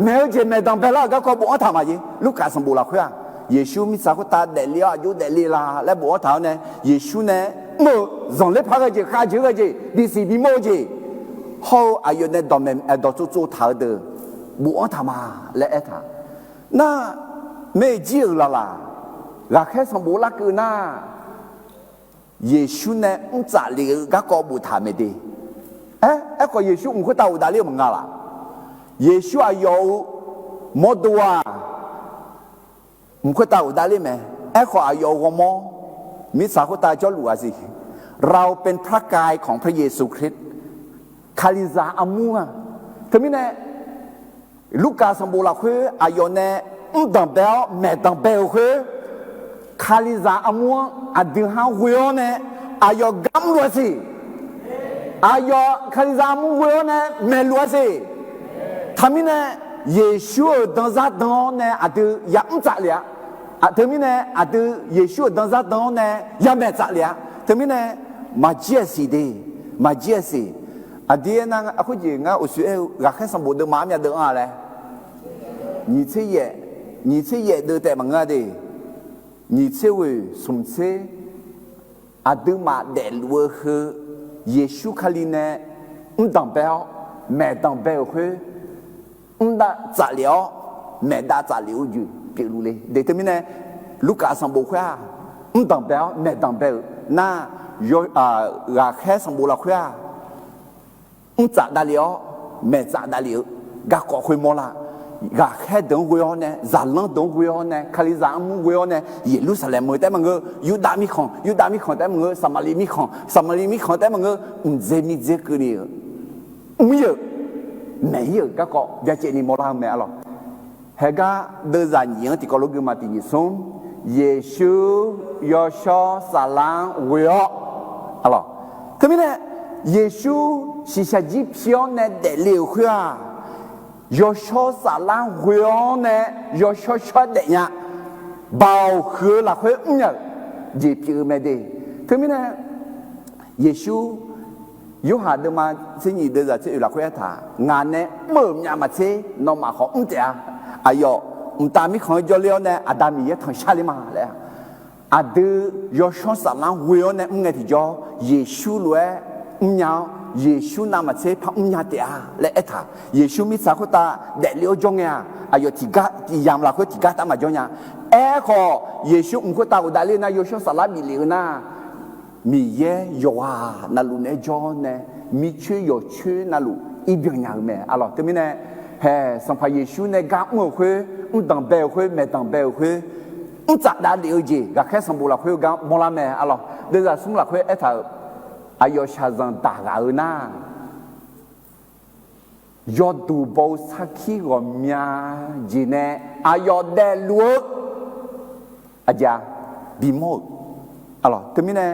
แม่จีแม่ดังเบลแล้วก็เขาบอกทำอะไรลูกกาสมบูรณ์ละคือเยซูมีสักตาเดลีอายุเดลีลาและบอกทำเนี่ยเยซูเนี่ยมั่วส่งเล็บพักจีข้าจีก็จีดิสิบีมั่วจีเขาอายุเนี่ยดังแม่ดังจู่ๆเท่าเดิมบอกทำมาและท่าน่าไม่จีละราแค่สมบูรณ์ละคือน่าเยซูเนี่ยจะเลี้ยงก็บุตรไม่ดีก็เยซูไม่ค่อยตาอุดาเลี้ยงมึงละเยซูอายุหมดตัวไม่ค่อยตาอุดาเลี้ยงไหมก็อายุก็มอมิสาคุตาจอหลัวสิเราเป็นพระกายของพระเยซูคริสต์คาลิซาอามัวทำไมเนี่ยลูกกาสมบูรณ์ละคืออายุเนี่ยดังเบลแม่ดังเบลคือคาลิซาอามัวดึงหาหัวเนี่ยอายุกำลัวสิอายุคาลิซาอามัวหัวเนี่ยแม่ลัวสิทำไมเนี่ยเยซูดังซาดังเนี่ยดึงยังจัดเลยทำไมเนี่ยดึงเยซูดังซาดังเนี่ยยังไม่จัดเลยทำไมเนี่ยมาเจียสิดีมาเจียสิเดี๋ยวนั่งคุยงาอุสุรักแค่สมบูรณ์เดิมมาเนี่ยเดิมอะไร你这也都在忙啊的，你这位从此都嘛在如何耶稣卡里呢？当表没当表去，打杂疗没打杂疗就比如嘞，对他们呢，卢卡上不会啊，当表没当表，那有拉开上不拉会啊，杂打疗没杂打疗，嘎搞会么啦？กาแค่ดงกุยอนเนี่ยจัลลังดงกุยอนเนี่ยคาลิซามุกุยอนเนี่ยเยรูซาเล็มแต่มันก็ยูดามิของแต่มันก็สมาลีมิของแต่มันก็เจมิเจกุนี่ไม่เยอะก็จะเจนี่มอลาไม่อะไรเฮก้าเดินจากยังที่กอลูกมาที่นี่ส่งเยซูยอชอซาลังกุยออะไรทำไมเนี่ยเยซูสิชาจิพิออนเนี่ยเดลิวขึ้นยอชอสาลังหัวเนี่ยยอชอชอเดียบ่าวคือหลักหัวเนี่ยจีบจือไม่ดีถึงมิเนี่ยเยซูยูหาเดิมาสิ่งนี้เดินจากที่หลักหัวท่างานเนี่ยเมื่อมีมาเช่นอมาของเจ้าอายุตามีของยอเลี้ยวเนี่ยอาดามีทั้งชาลิมาเลยดูยอชอสาลังหัวเนี่ยไงที่ยอเยซูเลยเนี่ย เยซูนามาเซพะอุญญาเตียและเอธาเยซูมิสาคุตาเดลิโอจงเนี่ยอายติกาที่ยามลาคุติกาตามาจงเนี่ยขอเยซูอุคุตาอุดาเลนะโยชูสลาบิเลนะมีเยโยวานาลุเนจอนเนมีชื่อโยชื่อนาลุอีเบียงยังแม่alors te mine he son pa yesu ne ga mo khwe un dang be khwe me dang be khwe un za da liu ji ga khe son bu la khwe ga mo la me alors de za sum la khwe eta ayo sha zan da ga na yo du bo sa ki go mya ji ne ayo de lu aja bi mo alors te mine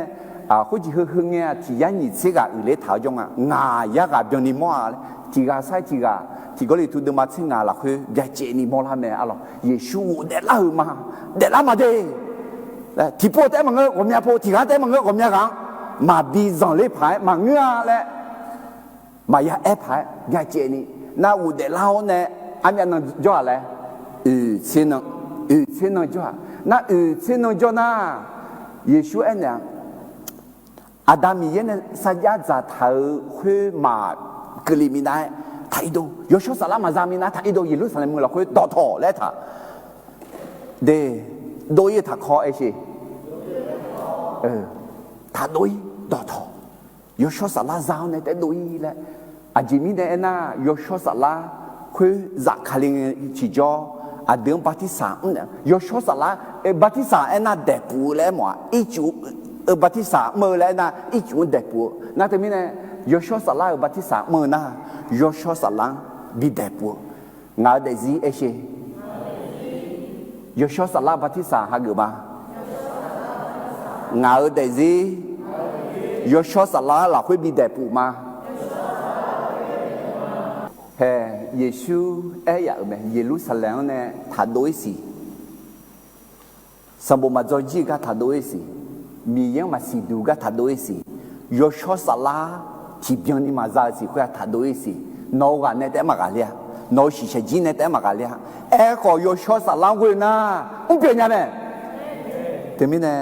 好似去nghe thì anh nhìn thấy cái lễ thảo trong ngà ya cái biểu niệm mà thì cái sai thì cái này tôi được mà thấy ngà là cái cái chuyện niệm là mẹ alo Giêsu để làm mà đây thì po thế mà ngơผมอยากpo thì cái thế mà ngơผมอยาก讲mà đi dọn lễ phải mà ngơ lẽ mà ya ép phải cái chuyện này na u để lao nè anh em nó cho lẽ xin nó cho na xin nó cho na Giêsu anh nè Adam yen saja zatau khue ma kelimina thaido yosho salama zamina thaido Jerusalem la khue do tho le tha de do ye tha kho e shi tha doi do tho yosho sala zao ne te doi le ajimi de na yosho sala khue za khaling chi jo adem batisa yosho sala batisa ena de pu le mo i chuบัติสาเมื่อแล้วนะอีจุนเด็กปัวน่าจะมีเนี่ยยโชสลาบัติสาเมื่อนะยโชสลาบิเด็กปัวงาเดซีเอชยโชสลาบัติสาฮะกือบางาเดซียโชสลาหลักคุยบิเด็กปัวมาเฮ้เยซูอยากไหมเยรูซาเล็มเนี่ยถ้าโดยสิสมบูรณ์มาจอจีก็ถ้าโดยสิมียังมาสิดูก็ทัดด้วยสิยชสลาที่เบียงนี่มาจากสิคุยทัดด้วยสิโนกันเนี่ยแต่มากันเลยโนชิเชจีเนี่ยแต่มากันเลยก็ยชสลาคุยนะอุ้งเปลี่ยนยังไงแต่ไม่เนี่ย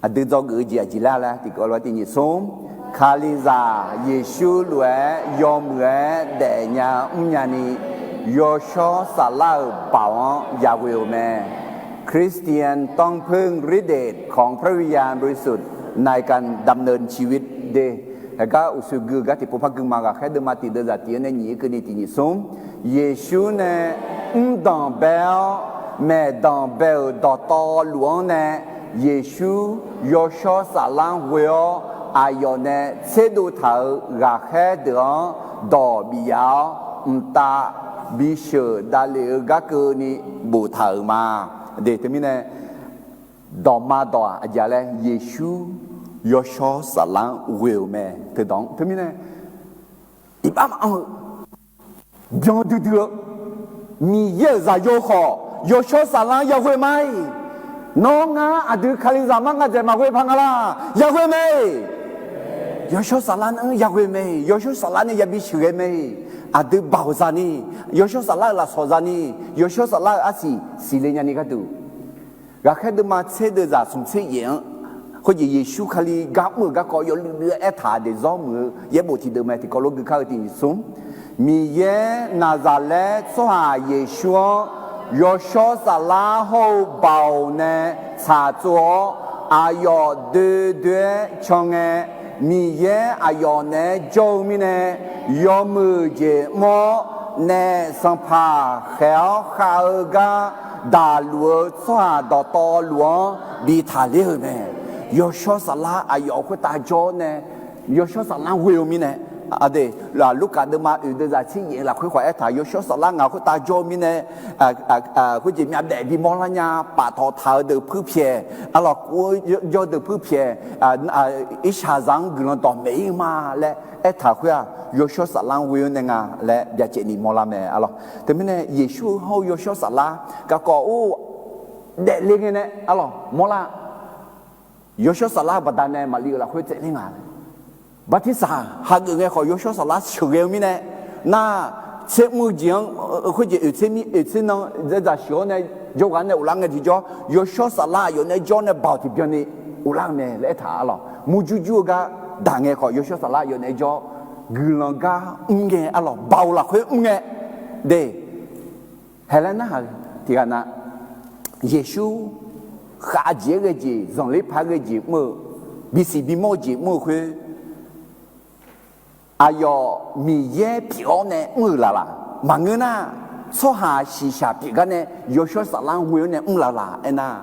อดีตจอกจีจีลาละที่ก็รู้ที่นี่สมคาลิซาเยซูรวยยอมรวยเดียร์อุ้งยันนี่ยชสลาบ่าวยาวิโอเมคริสเตียนต้องพึ่งฤทธิ์เดชของพระวิญญาณบริสุทธิ์ในการดำเนินชีวิตเดแล้วก็อุสุกุกติปุพกุมากาแค่เดิมมาติดเดจัติเนี่ยนี่คือนี่ที่นี่สมเยซูเนี่ยดังเบลแม่ดังเบลดอตอหลวงเนี่ยเยซูยอชอสาลังเวออายอเนี่ยเสดูเถากาแค่เดือดอบิยาตาบิเชดาเลกาเกนี่บูเถามาเดี๋ยวที่มีเนี่ยดอมาดออาจารย์เลยเยซูยอชอสลังเวลแม่ที่ดองที่มีเนี่ยอีบ้ามาเดี๋ยวเดี๋ยวมีเยอะจะโยขอยอชอสลังอยากเวไหมน้องอ่ะอดีตคาลิซามังอาจจะมาเวพังอะไรอยากเวไหมยอชอสลังอยากเวไหมยอชอสลังเนี่ยอยากบิเชเวไหมอาดูบ่าวซานียโชสลาลาโซซานียโชสลาอาศิสิเลญานิกาดูก็แค่ดูมาเชเดจาสมเชยงเขาจะเยซูคาลีกับมือก็ก็ยลือเอธาเดจอมือเยบุที่เดิมที่ก็ลงก็เข้าที่นี่สมมีเยนาซาเลตสหายเยซูยโชสลาโฮบ่าวเนชาจัวอายอเดเดชงเอมีเยอายอเนโจมิเนยอมือเจมอเนสัมภาเขวข้าเกาดาลัวสวาดอตอหลวงบีทาเลเนยโชสลาอายอคุตาโจเนยโชสลาเวลมิเนอะเดลาลูกาเดมาอุเดจาชิเยลาคุยขวายถายโชสลางาคุตาโจมิเนคุจิมีอับเดบีมอลญาปะทอทาเดพื้เพียอะลอกูยอเดพื้เพียอิชาซังกลอนตอเมยมาและเอถาคุยยโชสลางเวลเนงาและยาเจนีมอลาเมอะลอแต่มิเนเยซูเฮายโชสลากะกออูเดเลงเนอะลอมอลายโชสลาบดาเนมาลีลาคุยเจเลงาบัติสาหากเงยขอยโชสลาเฉยมิเนน่าเชื่อมือจียงคุยจะเชื่อมีเชื่อน้องจะเชื่อในโยกันในอุลังเงยที่จ่อยโชสลาอยู่ในจ่อในบ่าวที่เบียนี่อุลังเนี่ยและถาหรอมูจูจูก็ đà nghe khỏi yo sala yo ne jo gulanga nghe alo bao là khơi nghe để Helena thì là Giêsu khá dễ cái gì dòng lấy phá cái gì mơ bị sĩ bị mô gì mơ khơi ayo mi ye piao ne mơ là mà người na số hà xì xà bị cái này yo sho sa lang huyo ne là ena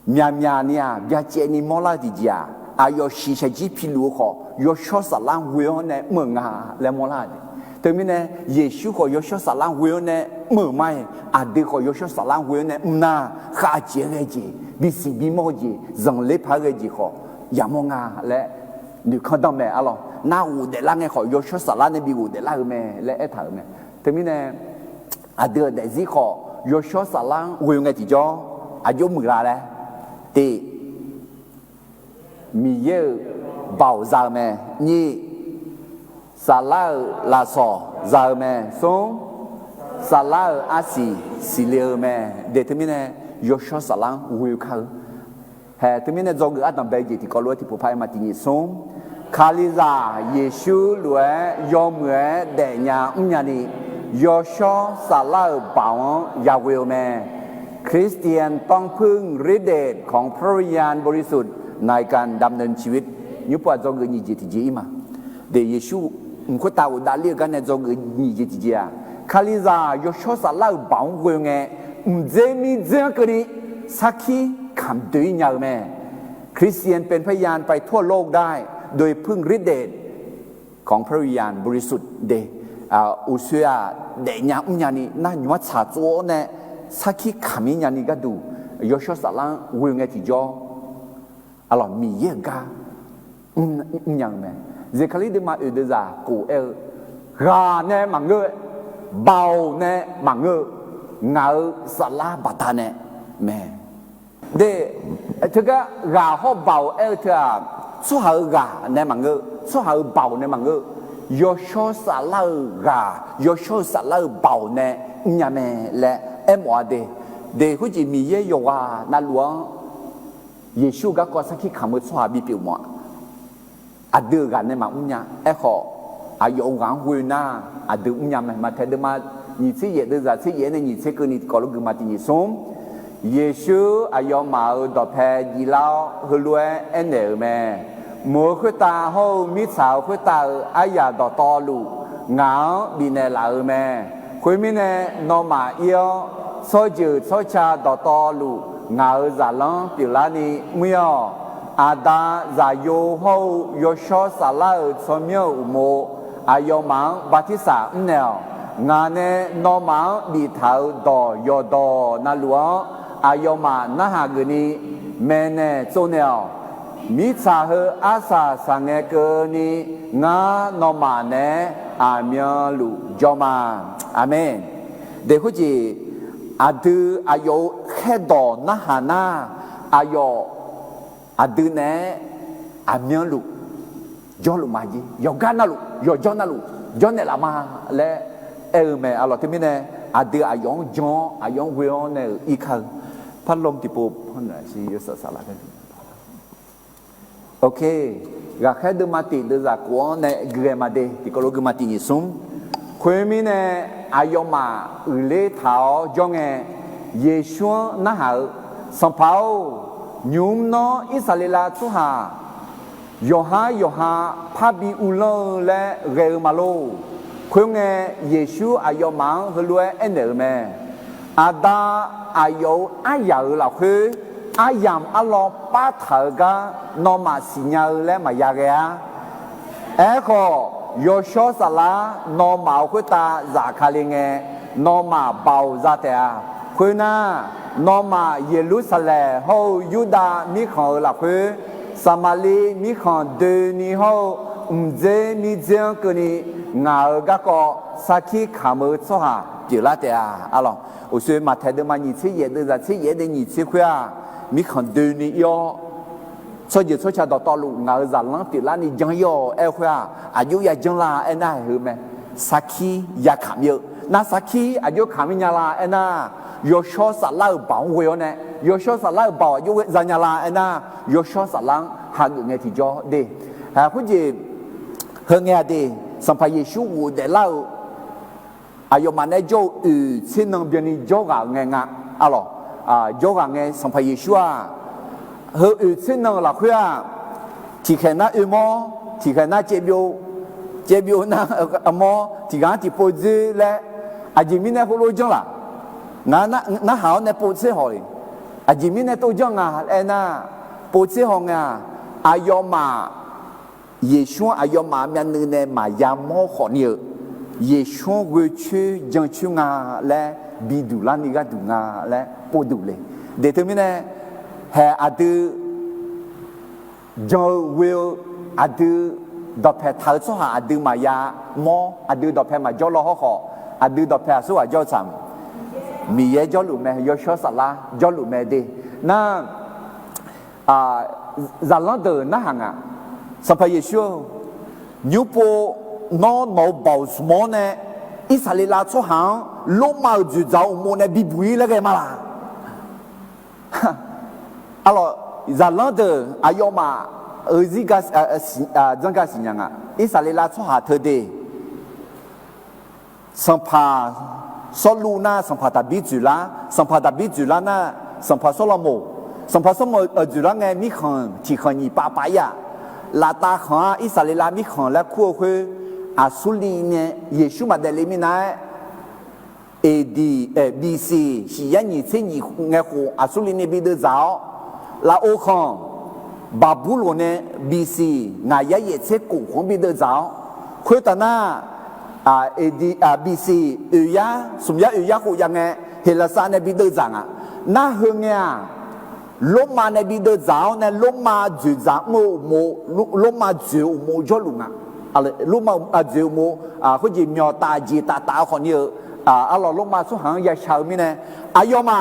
mia nia bia che ni mola di dia ayo xì xà ji pi lu kho yo sho sa lang huyo ne mơ nga le mola di từ mình này Giêsu có yo sho sa lang huyo ne mơ mai ade có yo sho sa lang huyo ne na khá dễ cái gì bị sĩ bị mô gì dòng lấy phá cái gì kho ya mo nga le ni không đâm mẹ alo na u để lang nghe khỏi yo sho sa lang ne bị u để lang mẹ le thở mẹ từ mình này ade để gì kho yo sho sa lang huyo nghe thì cho ayo mưa ra đấy thì mi ye bảo ra mẹ ni Salah là sò giờ mẹ xuống Salah asi silir mẹ để thế mình này Yosho Salah will khơi hè thế mình này do người Adam bây giờ thì có lối thì phụ phải mà thì xuống Khaliza Giêsu lúa do mẹ để nhà này Yosho Salah bảo Yahweh mẹ Christian ต้องพึ่งฤทธิ์เดชของพระวิญญาณบริสุทธิ์ในการดำเนินชีวิตยุบว่าจงเกิดยิ่งจิตยิ่งมาเดี๋ยวเยซู唔會到大力กัน呢做個你嘅自己啊，卡里咋有少少老幫會嘅，唔知咪這樣個你สักทีคำ對อย่างแม่คริสเตียนเป็นพยานไปทั่วโลกได้โดยพึ่งฤทธิ์เดชของพระวิญญาณบริสุทธิ์เดอุเสียเดญาญานี่น่าหยวดชาโจ้เนี่ยสักทีคำนี้ญานี่ก็ดู有少少老會嘅ที่จ่ออะไรมีเยอะกันอย่างแม่giờ khali đi mà ở đây ra cổ gà nè mà ngơ bào nè mà ngơ ngáo sala bata nè mẹ để thực ra gà họ bào thì số hở gà nè mà ngơ số hở bào nè mà ngơ yo cho sala gà yo cho sala bào nè nhà mẹ là em ở đây để cái gì mi ye yo à na luang Giêsu các con sẽ khi khám một số bị biểu mọ ada gan ne ma unya ekho ayo ngang huina ada unya ma thede ma ni si ye de za si ye ne ni se ko ni ko lo gu ma ti ni som Giêsu ayo ma do phe ji lao hu lue ene me mo khu ta ho mi sao khu ta aya do to lu ngao bi ne la me khu mi ne no ma yo so ju so cha do to lu ngao za long pi la ni muyo Ada zayo ho yosho salah somyo umo ayomang batisa neo ngane nomang di thau do yodo na luo ayoma na ha gni mene zoneo mi cha he asa sange ke ni nga noma ne amyo lu joma amen de hu ji adu ayo khedo na hana ayo adu ne amian lu jo lu ma ji yo gana lu yo jona lu jone la ma le me alors te mine adu ayong jo ayong we on ne ikha พัดลมติปูพ่นน่ะสิยศสาระกันโอเคกะแค่ดมาติเดซากวในเกรมาเดติโกโลกมาตินิซุมคุยมิเนอายมาอุเลทาวจงเอเยซูนะฮะสัมภาวยุมโนอิสราเอลตุฮาโยฮาพาบิอุลและเรมาโลคุยเงเยซูอายมาฮลัวเอเนเมอาดาอายอายาละคืออายามอัลลอฮ์ป้าเถกะนอมาสิญาและมายาเกะขอยอชอสลานอมาคุตาซาคาลิงเงนอมาเบาซาเตะคุนานอมาเยรูซาเล็มเฮายูดามีของละคือสมาลีมีของเดนีเฮาเจมีเจงกนี่งากะก็สักขีขามือซะฮะจิลาเตะอะลอ我说马太的嘛，你吃盐的人吃盐的你吃亏啊，你看对你要，所以说吃到道路，俺人浪对啦，你讲要爱亏啊，啊有也讲啦，哎那后面，saki也看有，那 saki 啊有看没伢啦，哎那有少啥老包会呢，有少啥老包有人伢啦，哎那有少啥人还有眼提着的， คุจิเฮงเงดีสัมภาเยชูเดล่าอายุมันได้โจเส้นนึงเบียนี่โจกะเงงะอะไรโจกะเงสัมภาเยชูเฮเส้นนึงละคุยที่แค่นั้นมอที่แค่นั้นเจ็บอยู่นะมอที่การที่ปวดจีและอาจิมินเนี่ยเขารู้จังละงั้นหาเนี่ยปวดเสียหอยอาจิมินเนี่ยตัวจังอ่ะเอ็น่ะปวดเสียหงอ่ะอายุมาเยชูอายุมาเมียนเนี่ยมายามอขอเนี่ยเยชูกุชิจังชูงาและบิดูลานิกาดูงาและปวดดูเลยเดี๋ยวมิเนี่ยเฮอาดูจังวิลอาดูดอกแพทย์สหอาดูมายามออาดูดอกแพมาจอลอขออาดูดอกแพสวะจอซัมมีเยจอลุเมยชอสลาจอลุเมดีน่าจัลลันเดอร์น่าหังอ่ะสัมภาเยชูยูโปนอนเอาบ่าวสมอเนี่ยอิสราเอลชั่วหางลงมาจุดเจ้าโมเนี่ยบิบุยแล้วไงมาล่ะอะไรจัลลันเดอร์อายุมาซิกาจังกาสิยังอ่ะอิสราเอลชั่วหาเธอเดสัมภาสลูน่าสัมภาตาบิจุลาสัมภาตาบิจุลาน่าสัมภาสโลโมสัมภาสโลโมจุลาไงมีคนที่คนนี้ป้าป้ายาลาตาข้าอิสราเอลมีคนและคู่คืออาสุลีเนี่ยเยซูมาเดลิมินาบีซีสิยันยี่เซนี่ไงคู่อาสุลีเนี่ยบิดเจ้าลาโอคอนบาบูโลเนี่ยบีซีไงยัยเยเซกูของบิดเจ้าคุยตาน่าบีซียาสมยาคู่ยังไงเฮลซาเนี่ยบิดเจ้าอ่ะน่าเฮงเนี่ยลงมาในบิดเจ้าเนี่ยลงมาจุดจ้าโมลงมาจุดโมจลุงอ่ะอะไรลงมาจุดโมเขาจีมีตาจีตาคนเยอะอะไรลงมาสุหังยาชาวมีเนี่ยอายุมา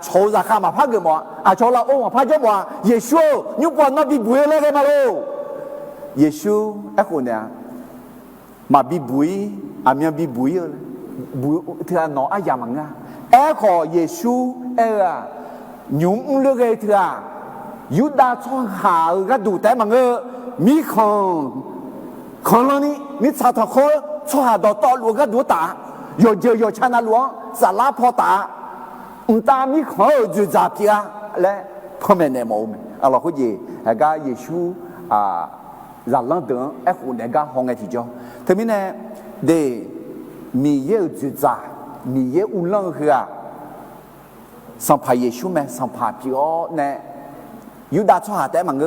โชว์ราคามาพักกันมั้งโชว์ละโอ้มาพักกันมั้งเยซูยูปอนมาบิบุยเลยกันมาโลเยซูไอ้คนเนี่ยมาบิบุยมีบิบุยเลยบุยเธอหนออายามังอ่ะไอ้ขอเยซูยุงเลือกเธอยูดาช่องหาก็ดูแต่มังมีของเรานี่มีชาตะโคช่องหาต่อหลวงก็ดูตา有ชนะหลวงสาราพอตาตามีของจุดจับยาและพ่อแม่เนี่ยมองอะไรเขาจีก็เยซูจัลลังเดินไอ้คนเนี่ยก็ห้องไอ้ที่จ้าทีนี้เนี่ยเดมีเยอะจุดจับมีเยอะอุ่นลังเหรอสัมภาเยซูไหมสัมภาพี่อ๋อเนี่ยยูดาช่วยหาแต่มัง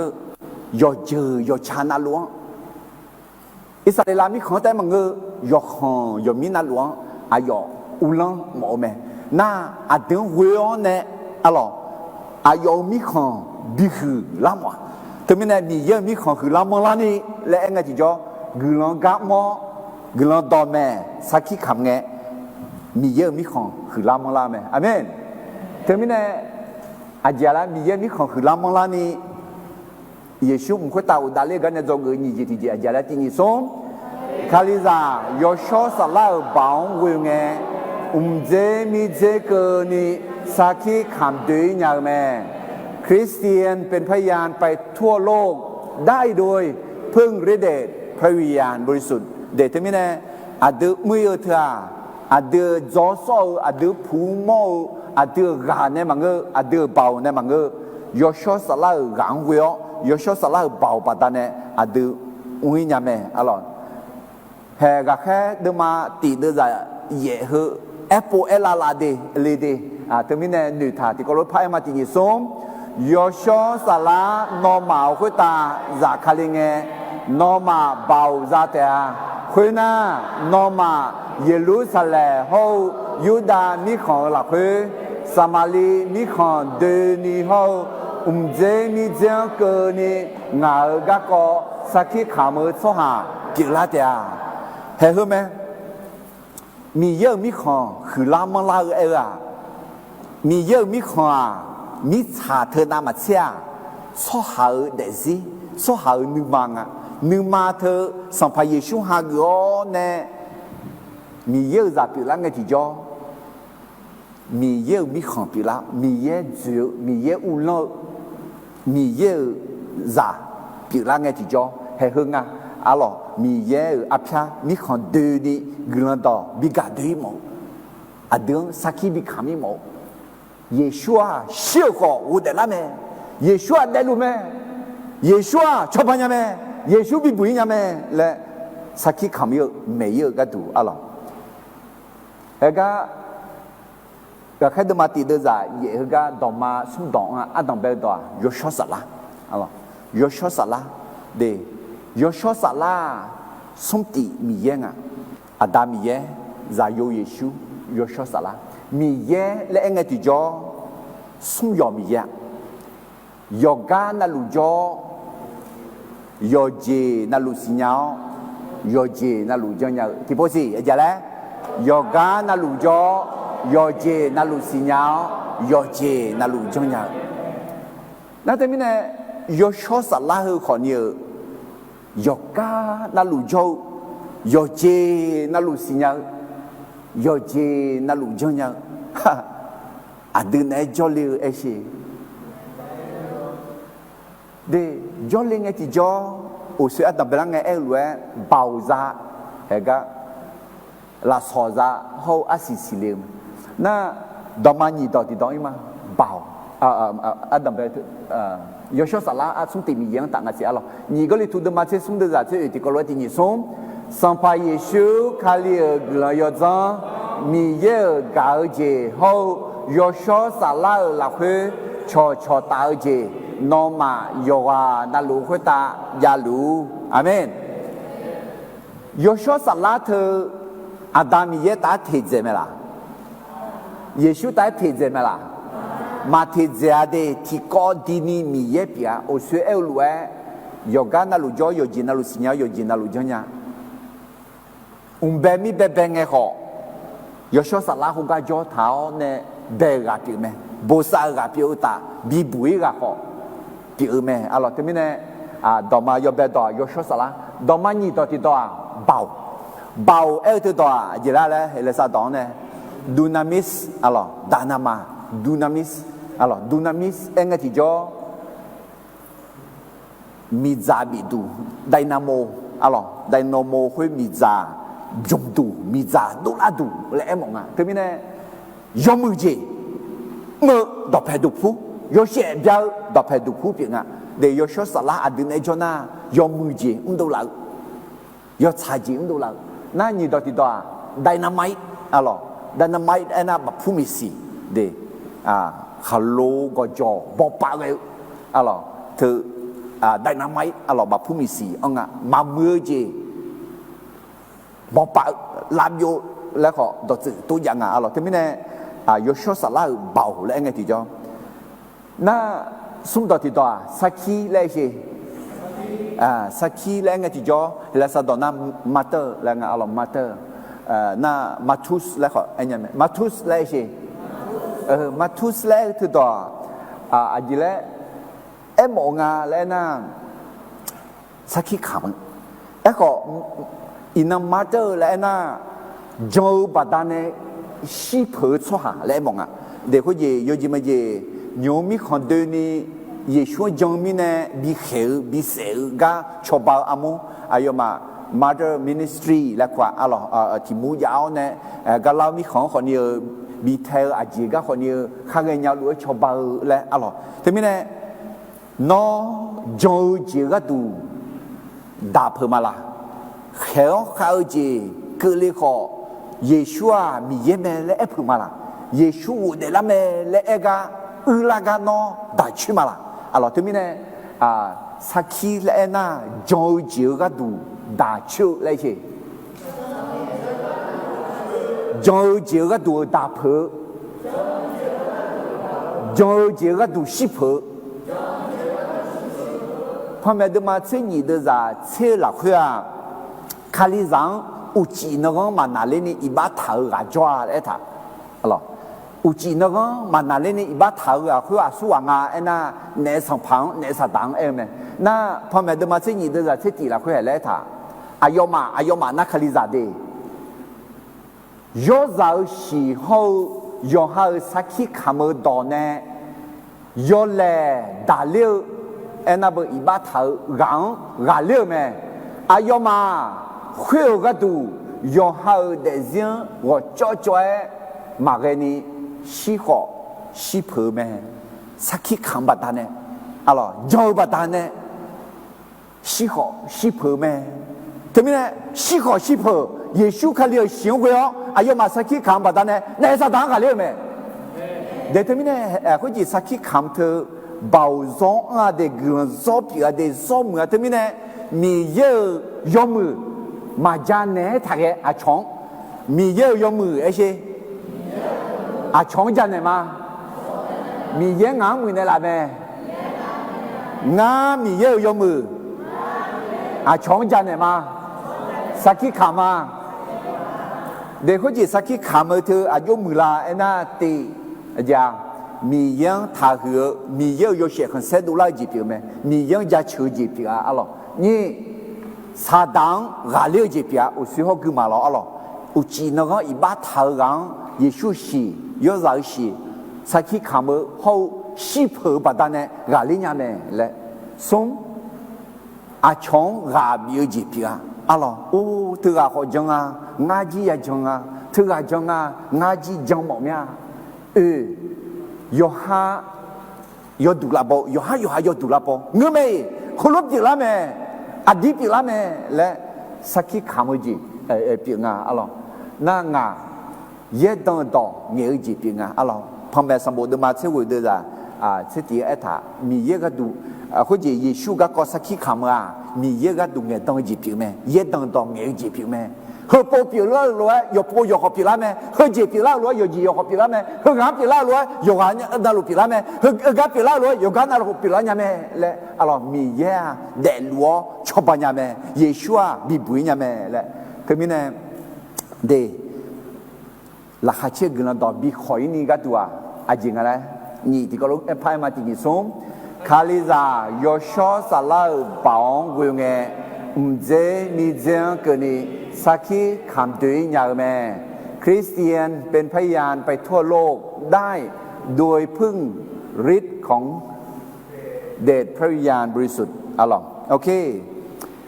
有ชนะหลวงอิสราเอลมีของแต่มัง有มีนาหลวงอายุอุ่นลังหมอไหมน่าอาเดินเวียนเนี่ยอะไรอายุมีของบิคือลามวะทีนี้เนี่ยมีเยอะมีของคือลามลานี่และเองก็ที่จ้ากุลังกะมอกุลังดอมแม่สักขี้คำเงี้ยมีเยอะมีของคือลามลาไหมอาเมนทีนี้เนี่ยอาจารย์มีเยอะมีของคือลามลานี่เยซูมุ่งเข้าตาอุดาเลกันเนี่ยจงเงินยี่จีอาจารย์ที่นี่ส่งคาลิซายอชอสลาบางเวงเงเจมีเจเกนี่สักขี้คำด้วยอย่างแม่คริสเตียนเป็นพยานไปทั่วโลกได้โดยพึ่งฤทธิ์เดชพระวิญญาณบริสุทธิ์เดชที่ไม่แน่อาจจะมือเถอะอาจจะจอสออาจจะผูโมอาจจะกาเนี่ยมังอาจจะเบาเนี่ยมังยอชอสลากางเวียยอชอสลาเบาปัตตาเนี่ยอาจจะอุ้ยอย่างแม่อร่อยแห่ก็แค่เดินมาตีเดินใจเย่เหแอปเปิลเอลาลาเดเลเดที่ไม่แน่หนึ่งท่าที่ก็รถไฟมาที่นี่ส่งยอชอสลานอมาคุยตาจากคาลิงเงนอมาเบาซาเตะคุยน่านอมาเยรูซาเล็มโฮยูดามีของหลักคุยสมาลีมีของเดนีโฮเจมีเจงเกนีงาเกะก็สักที่ขามือโซหากิลาเตะเห็นไหมมีเยอะมีของคือลามังลามีเยอะมีของมีชาเธอนามาเชียโซหาเดซี่โซหาหนึ่งมังหนึ่งมาเธอสัมภาเยชูฮากอเนี่ยมีเยอะจากปีละไงที่จอมีเยอะมีของปีละมีเยอะจืดมีเยอะอุ่นละมีเยอะจากปีละไงที่จอ还很啊，阿罗米耶阿皮米看对的格到比嘎对毛，阿等萨基比卡米毛，耶稣啊，小好我得了没？耶稣啊，带路没？耶稣啊，吃饭呀没？耶稣比不一样没？来，萨基卡米没有个度阿罗，那个。个开头嘛，第二在也个当嘛送当啊，阿当白多啊，要小啥啦，啊咯，要小啥啦，对，要小啥啦，送地米耶啊，阿达米耶，在有耶稣，要小啥啦，米耶来个地叫送要米耶，要干那路叫，要接那路西鸟，要接那路叫鸟，听不是？一家嘞，要干那路叫。要接那路西鸟，要接那路中鸟。那对面呢？要小啥拉后好牛，要加那路jou，要接那路西鸟，要接那路中鸟。哈，啊，对那交流那些，对交流那些交，我说啊，当别人个爱路哎，包扎那个，拉烧扎好啊，西西嘞。那到嘛你到底到伊嘛包等白有小啥啦啊从对面样打那些啊咯你个里头的嘛这送的啥这这个罗的你送上巴耶稣卡里个要张米耶高节后有小啥啦拉回悄悄打节诺嘛有啊那路会打呀路阿门有小啥啦头阿达米耶打铁子没啦耶稣带提着没啦？马提着的提高的你米也比啊，我说二路哎，有干那路叫有进那路新娘有进那路叫呢，百米百个好，有小啥拉胡个叫他呢？白个表咩？不啥个表达，比不一个好，表咩？阿罗对面呢？啊，到嘛要白多，有小啥啦？到嘛你到底多啊？包二头多啊？伊拉嘞，伊拉啥当呢？Dunamis Allah Dynama Dunamis Allah Dunamis engat hijau Miza bidu Dynamo Allah Dynamo hui Miza Jumdu Miza Doladu le emong ah thế nên do mưu gì mơ đọc phải đục phú do xe biao đọc phải đục phú biển ah để do số sala adin ai cho na do mưu gì đâu là do sai gì đâu là na như đó thì đó dynamite Allah dynamite ena bapumisi de hello go jo bopa ge alo thứ dynamite alo bapumisi anga ma mưa je bopa làm vô là họ đầu tư tôi dạng alo thế mới nè yo short sala bảo là anh thì cho na sum đó thì đó saki là gì saki là anh thì cho là sao đó na matter là anh alo matter na matus là họ anh em matus là gì matus là thứ đó gì là em mong là na saki khám em có inam matter là na dâu bà ta này si phở cho hà là em mong để có gì có gì mà gì nhiều mi còn đơn ni Yeshua jong mi ne bi khel bi sel ga chobao amu ayoma mother ministry là qua alo chỉ mu giáo nè ga lao mi khon nhiều bị theo gì ga khon nhiều khang người nhau đuổi chobao là alo thế mình nè nó dâu chỉ ga tu đa phơ mà là khéo khao gì cứ li khó Yeshua mi yeme là ép phơ mà là Yeshua để làm là ega ulaga nó đại chứ mà là alo thế mình nè Saki là na dâu chỉ ga tu đa chiu lại chứ dâu chỉ ga tu đa phơ dâu chỉ ga tu si phơ旁边的嘛这你的啥车了会卡里上有几那个嘛哪里呢一把头抓来他好了有几那个嘛哪里呢一把头会说那那上旁那上当么那旁边的嘛这你的啥这地了会来他阿要嘛那卡里咋的有时候有好撒起看不到呢有来打了อันนั้นเป็นอีบ้าเถอะรังเลี้ยวแม่อายมาเขียวก็ดูยองหาเด็กเสียงว่าจ่อยมาเรนี่ชีขอชีเผือแม่สักขี้ขังบัดตาเนี่ยอะไรยาวบัดตาเนี่ยชีขอชีเผือแม่ทำไมเนี่ยชีขอชีเผือเยซูเขาเรียกเสียงเวียอายมาสักขี้ขังบัดตาเนี่ยในสถานการณ์เลี้ยวแม่เดี๋ยวทำไมเนี่ยเขาจีสักขี้ขังเธอเบาซ้อนอะไรเงินซ้อปีอะไรซ้อมือทำไมเนี่ยมีเยอะยอมมือมาจานเนี่ยถ้าแกอาช่องมีเยอะยอมมือไอ้เช่อาช่องจานเนี่ยมามีเยอะงามมือเนี่ยละแม่งามีเยอะยอมมืออาช่องจานเนี่ยมาสักขี้ขามาเด็กคนจีสักขี้ขามาเธออายุมือละไอ้น่าตีอาจารย์มีเยอะถ้าเหอมีเยอะยอเสียคนเสดูแลจีบไหมมีเยอะจะเชื่อจีบอะไรนี่撒旦阿廖这边，有时候跟马老阿老，有只那个一把头人，也休息，有热息，才去看么好西坡把单呢，阿里伢们来送阿强阿苗这边阿老，哦，这个好讲啊，阿姐也讲啊，这个讲啊，阿姐讲毛命，要哈要读了不？要哈要读了不？我没，可落地了没？อดีตปีละแม่และสักขีขามจีปีงาอะไรน่างาเยดต่อเงี้ยจีปีงาอะไรพอแม่สมบูรณ์มาเชื่อว่าเดี๋ยวเสถียรถามีเยก็ดูเขาจีเยซูก็สักขีขามมีเยก็ดูเงี้ยต่อจีปีแม่เยต่อเงี้ยจีปีแม่เขาปปีละรัวยกปยกปีละแม่เขาจีปีละรัวยกจียกปีละแม่เขางาปีละรัวยกงานนั่นลูกปีละแม่เขางาปีละรัวยกงานนั่นลูกปีละเนี่ยแม่และอะไรมีเยเดลัวชอบปัญญาแม่เยซูบีบุญเนี่ยแม่และคือมีเนี่ยเดลักษณะเชื่อกันต่อบีคอยนี่ก็ตัวอาจริงอะไรนี่ที่ก็รู้พายมาที่นี่ส่งคาลิซายอชอสลาบองวิวเงเจมีเจงกันนี่สักขีคำตัวอย่างแม่คริสเตียนเป็นพยานไปทั่วโลกได้โดยพึ่งฤทธิ์ของเดชพระวิญญาณบริสุทธิ์อ๋อโอเค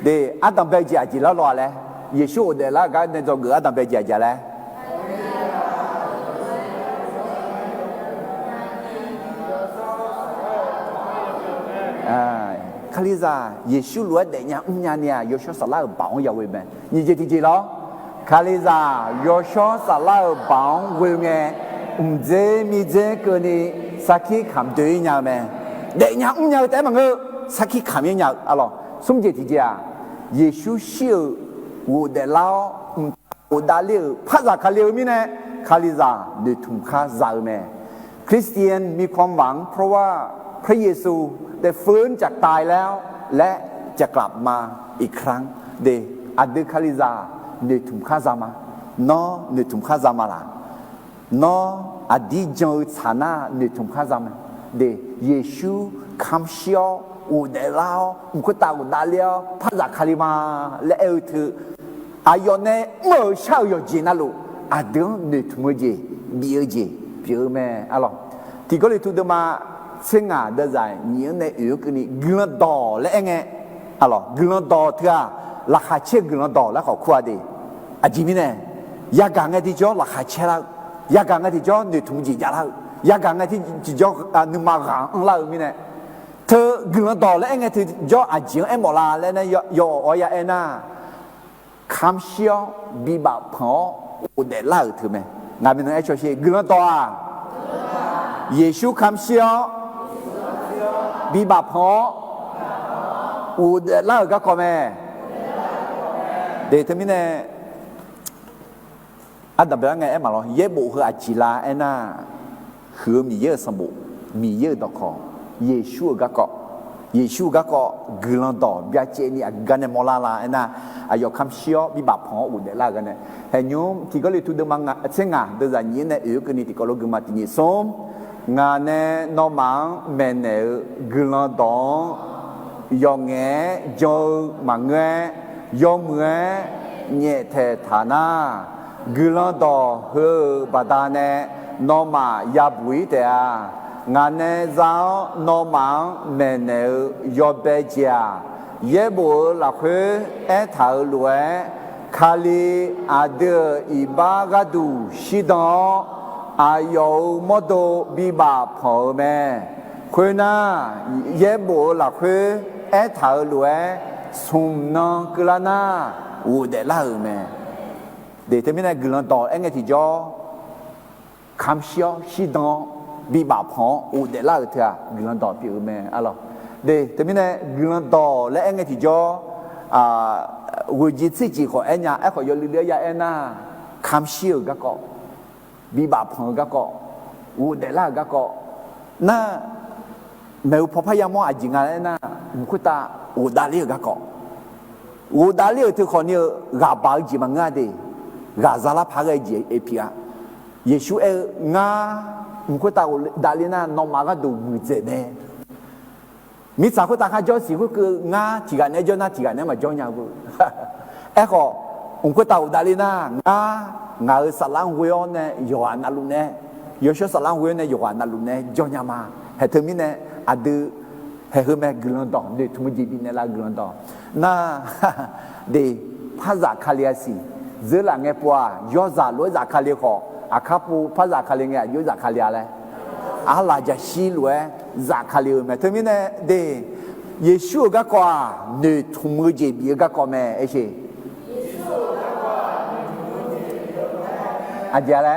เดอาดัมเบจิอาจิแล้วรอแล้วเยซูเดละกันในจงเกืออาดัมเบจิอาจิแล้วคาลิซาเยซูล้วนเดียร์เนี่ยโยชอสลาบ่าวอย่าเว้ยแม่นี่เจติจิล้อคาลิซาโยชอสลาบ่าวเว้ยไงเจมีเจก็นี่สักขีคำตัวอย่างแม่เดียร์แต่มันก็สักขีคำอย่างอะไรสมเจติจิเยซูเชื่อว่าเดล้าว่าดาลิวพระจักรเลี้ยวมีเนี่ยคาลิซาเดือดทุ่มข้าใจแม่คริสเตียนมีความหวังเพราะว่าพระเยซูได้ฟื้นจากตายแล้วและจะกลับมาอีกครั้งเดอดีคาลิซาเนทุมข้าซามาเนาะเนทุมข้าซามาละเนาะอดีจงฐานะเนทุมข้าซามาเดเยซูคำเชียวอุเดลาวอุกตาอุดาเลียวพระจักรคาลิมาและเอลถืออายอนเนเมื่อเช้าอยู่จีนั่นลูอดีเนทุมจีบีเอจีบีเอแม่อะไรที่ก็เลยถูกเดินมาเสียงอ่ะเดี๋ยวใจเนี่ยในอยู่กันนี่กลันดอและเองไงอะไรกลันดอเถอะราคาเชื่อกลันดอแล้วเขาขวาดีอาจจะมีเนี่ยยากางไงที่จ่อราคาเชื่อแล้วยากางไงที่จ่อเนี่ยทุ่มจีจ้าแล้วยากางไงที่จ่อนึกมาหางแล้วมีเนี่ยเธอกลันดอและเองไงที่จ่ออาจจะเอ็มบอกลาแล้วเนี่ยยออ๋อยาเอ็น่าคำเชี่ยวบีบพออุเดล่าถือไหมงานเป็นไอ้ช่วยเชื่อกลันดอเยซูคำเชี่ยวบีบพออุเดล่าก็คอมเมเดทมิเนอันดับแรกไงเอ็มมาลอเยบุคืออาจิลาเอ็น่าคือมีเยอะสมบูมีเยอะดอกคอเยซูก็เกาะเยซูก็เกาะกลันดอบิอาเจนี่กันเนมอลาลาเอ็น่าอายอคำเชียวบีบพออุเดล่ากันเนี่ยเห็นยูมที่ก็เลยทุดมังเช่นไงเดี๋ยวจะยินเนี่ยอยู่กันนี่ที่ก็รู้กันมาที่นี่ส้มงานเนี่ยน้องมังเมนเนี่ยกลันดอยองเงี้ยโจมังเงี้ยยองเงี้ยเนี่ยเทฐานะกลันดอเฮอบาดาเนี่ยน้องมายาบุยเดีย ngà nè giáo nó mang mẹ nè yo bé già ye bố là khơi thảo lúa kali ada ibagadu shidon ayo modo biba phò mẹ khơi na ye bố là khơi thảo lúa sum non klana u de la mẹ để thế này gửi tỏ anh thì cho khám xio shidon bị bảo phò u để la thì gửi tỏ biểu mẹ alo để thế này gửi tỏ lại anh thì cho người chỉ chỉ của anh nhà anh khỏi vô lừa ya anh na khám xio các cọ bị bảo phò các cọ u để la các cọ na nếu phò phải mua gì ngay na người ta u đa liêu các cọ u đa liêu thì còn như gà bảo gì mà ngay đi gà ra là phá cái gì epia Yesu nga người ta đã lên na nó mà cái đồ người chết này, mi sao người ta khai cho sự cái nga chỉ cái này cho na chỉ cái này mà cho nhau cái, họ người ta đã lên na nga ở Sa Lan Huế này, Yohan luôn này, Yesu Sa Lan Huế này Yohan luôn này, cho nhau mà, hệ thống này, ada hệ thống này gửi đó, để chúng mình chỉ này là gửi đó, na để phát giả khaliasi, giờ là nghe qua, do giả lối giả khali họ akapu pa zakali nga yo zakali ale ala ja shilwe zakali me temine de Yesu ga kwa ne tumu je bi ga ko me eche Yesu ga kwa ne tumu je bi ga ko me ajale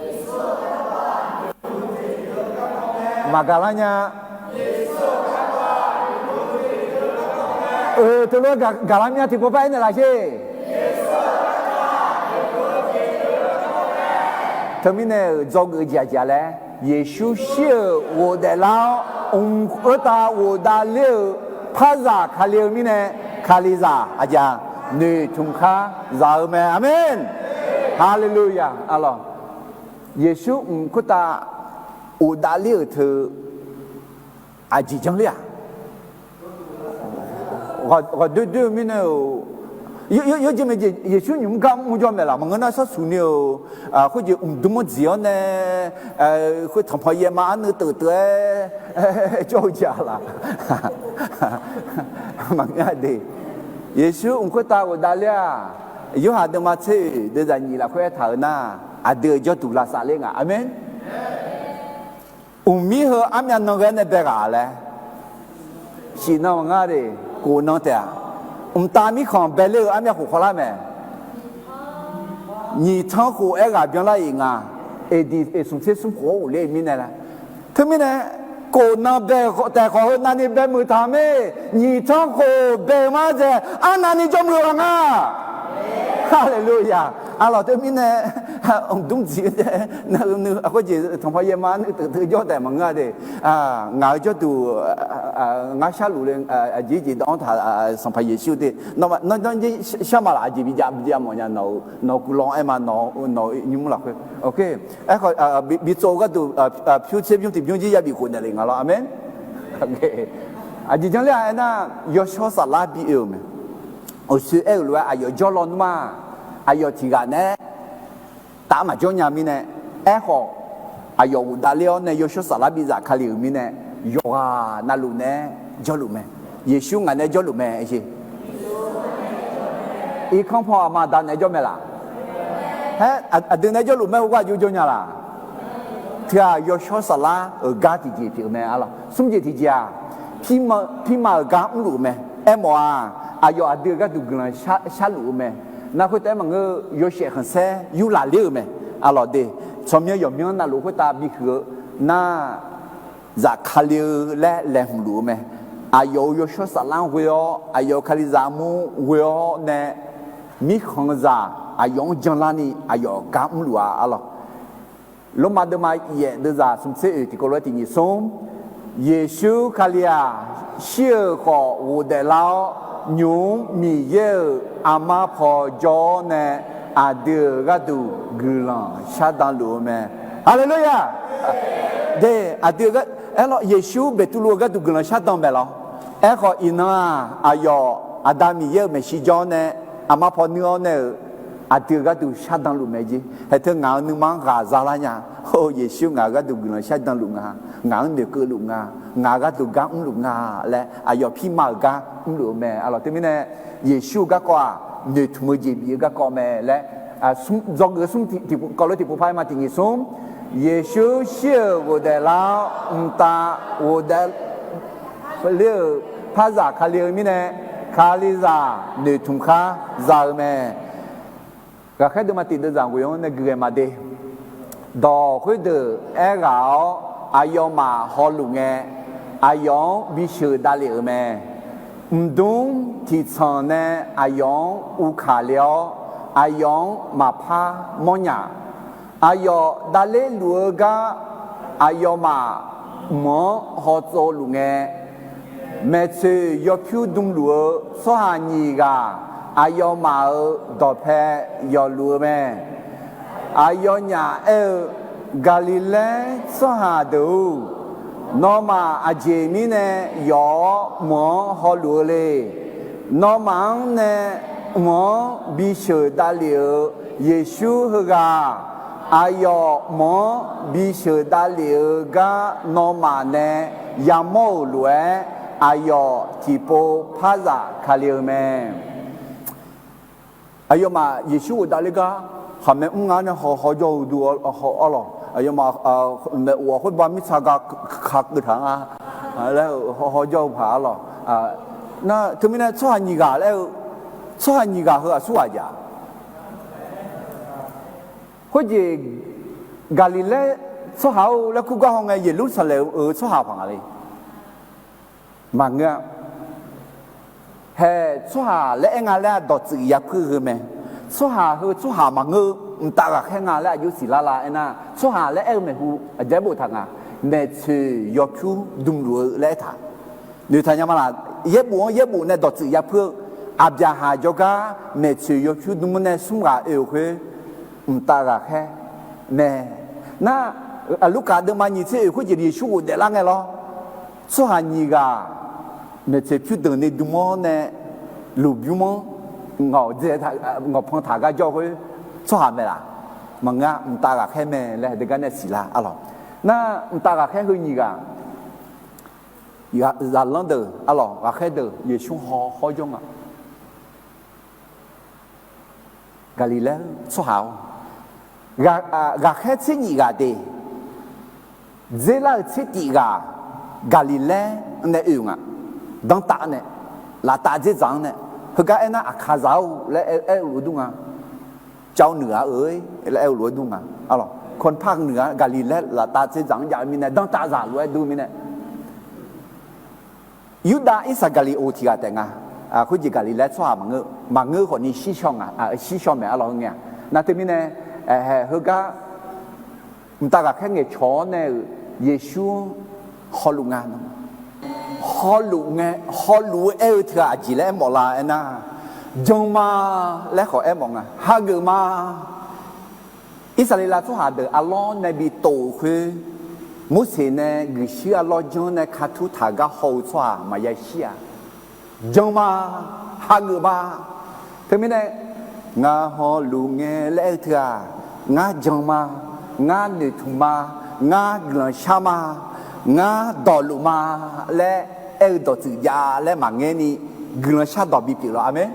Yesu ga kwa ne tumu je bi ga ko me magalanya Yesu ga kwa ne tumu je bi ga ko me to lo galamnya ti po pa ne la che他们呢，找个姐姐嘞，也休息我的老，我打我打了，怕啥卡了咪呢？卡里啥？阿家，你从卡啥没？阿门，哈利路亚，阿拉，耶稣我打我打了他，阿几讲了？我对咪呢？有这么些，也许你们讲我叫咩啦？我那说属牛或者多么只要呢？会同朋友嘛，那得交家了，忙啊的。也许我会打我打了，有下的嘛车，的人你啦会头那，得叫杜拉萨勒啊，阿门。米和阿面那个那别个嘞，是那我的过那的。ตามีของเบลล์อันนี้หัวละแม่นี่ทั้งหัวเอกแบบไรอีกอ่ะดีสมเสสมหัวเลยมีเนี่ยละทั้งมีเนี่ยกูน่าเบลแต่ขอนั่นนี่เบลมือทำเองนี่ทั้งหัวเบลมาเจอันนั้นนี่จมลงอ่ะฮาเลลูยาอ่ะเราทั้งมีเนี่ยดุ้งจีเนี่ยนึกก็จะทำพยามานึกถือยอดแต่มังงะเดงาจะดูงาชาลูเลยจีต้องถ่ายสัมภาระชิวเดนั่นจีชามาละจีบิจามอนยานกุลองเอ็มานยุ่งหลักโอเคเขาบิโซก็ดูผิวเชฟยุ่งติดยุ่งจีจะบิคนอะไรงั้นหรออาเมนโอเคจีจังเลยนะยอชอสลาบิเอลเมโอซูเอลว่าอยจอลอนมาอยที่กันเนี่ยตามมาจงยามิเนี่ยเขาอายุดาเลียนเนี่ยยชูสารบิจากคาลิมิเนี่ยยอนาลุเนี่ยจอลุเมเยชูงานเนี่ยจอลุเมไอ้ชีอีกครั้งพอมาดานเนี่ยจอเมล่ะเฮ้อดีเนี่ยจอลุเมว่าอยู่จงยาล่ะที่ยชูสารกาติจีที่เมอะไรสมจิตที่จีพี่มากาลุเมมัวอายุอดีก็ดูกันชาลุเม那会在么个有些很深有哪里没？阿老的，上面有没有那路会打比克那在卡里来红路没？有说啥浪会哦，有卡里咱们会哦呢？米行啥？用将来呢？有干路啊阿老，罗马的嘛也的啥？什么事？这个罗的你送，耶稣卡里啊，小好我的老。nhung mi ye ama pho jo ne adu ga du gulan sha dan lo me hallelujah de adu ga elo yesu betulo ga du gulan sha dan be lo e kho ina ayo adami ye me shi jo ne ama pho ni ne adu ga du shadang lu me ji he the ngao nu mang ga za la nya ho yesu nga ga du gna shadang lu nga ngao ne ke lu nga ga du ga lu nga le ayo phi ma ga lu me alors te mine yesu ga kwa ne tu mo ji bi ga ko me le sum jong ge sum ti ko lo ti pu phai ma ti ngi sum yesu xie wo de la ta wo de le pa za kha le mine kha li za ne tum kha za me ga khai de ma ti de zang wo ne ge ma de do khoi de e gao ayo ma ho lu nge ayo bi shu da le me dung ti chang ne ayo u kha liao ayo ma pha mo nya ayo da le lu ga ayo ma mo ho zo lu nge me che yo phu dung lu so ha ni ga ayo ma do phe yo lu me ayo nya Galilee so ha do no ma aje mi ne yo mo ho lu le no mang ne mo bi shu da liu yesu ga ayo mo bi shu da liu ga no ma ne ya mo lue ayo ti po pha za kha liu me ayo ma yesu da le ga ha me nga ne ho yo du ho lo ayo ma me wo ko ba mi sa ga khak de thang le ho yo pha lo na tu mi ne chwa ni ga le chwa ni ga ho su wa ja ho ji Galilee chwa ha le ku ga ho nge Jerusalem chwa ha phang le ma nga he chwa le nga le do zi ya phu me chwa ho chwa ma ngu ta ga khe nga le ayu si la la na chwa le me hu a je bo thang me chu yo phu dum lu le tha ni tha nya ma la ye bu ne do zi ya phu a bya ha jo ga me chu yo phu dum ne sum ga e khwe ta ga khe me na lu ka de ma ni che khu ji ri shu de la nge lo chwa ni ga me che phu de ne du mo ne lu bu mo ngao je tha ngao phang tha ga jo khwe chwa me la ma nga ta ga khe me le de ga ne si la a lo na ta ga khe hu ni ga ya la lan de a lo ga khe de ye shu ho jong a Galilee chwa hao ga khe chi ni ga de je la chi ti ga Galilee ne yu nga dang ta ne la ta je zang ne hu ga na a kha zao le lu du ngaเจ้าเหนือเอ้ยแล้วเอลวยดูงาอ๋อหรอคนภาคเหนือกาลิเลละตาเจจังยามีเนี่ยต้องตาสาลวยดูมีเนี่ยยูดาอิสกาลิโอทีกาแต่งาคุจิกาลิเลสว่ามังเงือคนนี้ชี้ช่องชี้ช่องแม่อะไรเงี้ยนั่นที่มีเนี่ยเฮกามันตากาแค่เงี้ยช้อนเนี่ยเยซูฮอลุงานฮอลุงเอลทีกาจิเลมอลาเอ็นะจงมาและขอแอบมองฮาเกมาอิสราเอลทุกหาเดออัลลอฮ์ในบิโตคือมุสลิมเนี่ยกิเชียลอจงในคาทุทากาโฮสวามายาเชียจงมาฮาเกมาถึงไม่ได้งาฮอลูเงและเถื่องาจงมางาเนตุมางาเกลชามางาดอลุมาและดอจืยาและมังเงนี่เกลชาดอบิปิโลอาเมน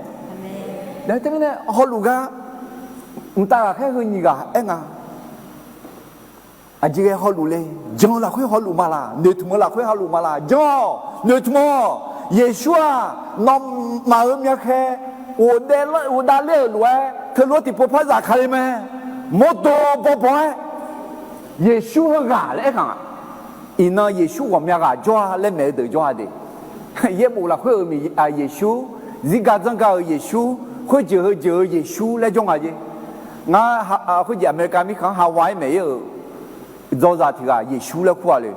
แล้วแต่เนี่ยฮอลูกามันตาแค่คืนนี้กะเอ็งอ่ะอาจจะฮอลูเลยจงละคุยฮอลูมาละเนื้อทุ่มละคุยฮอลูมาละจงเนื้อทุ่มเยซูนอมมาเมียแค่โอเดลโอดาเล่รวยเธอรู้ที่พอพระจากใครไหมโมโตปปอยเยซูฮกาเลยเอ็งอ่ะอินาเยซูว่าเมียกะจ้าเล่ไม่เดือจ้าดิเย่บุละคุยมีเยซูซิกาจังกาเยซูคุยเจอเยซูแล้วจงอะไรงาคุยอเมริกามีขังฮาวายไม่เยอะจอร์จที่กาเยซูแล้วคุยเลย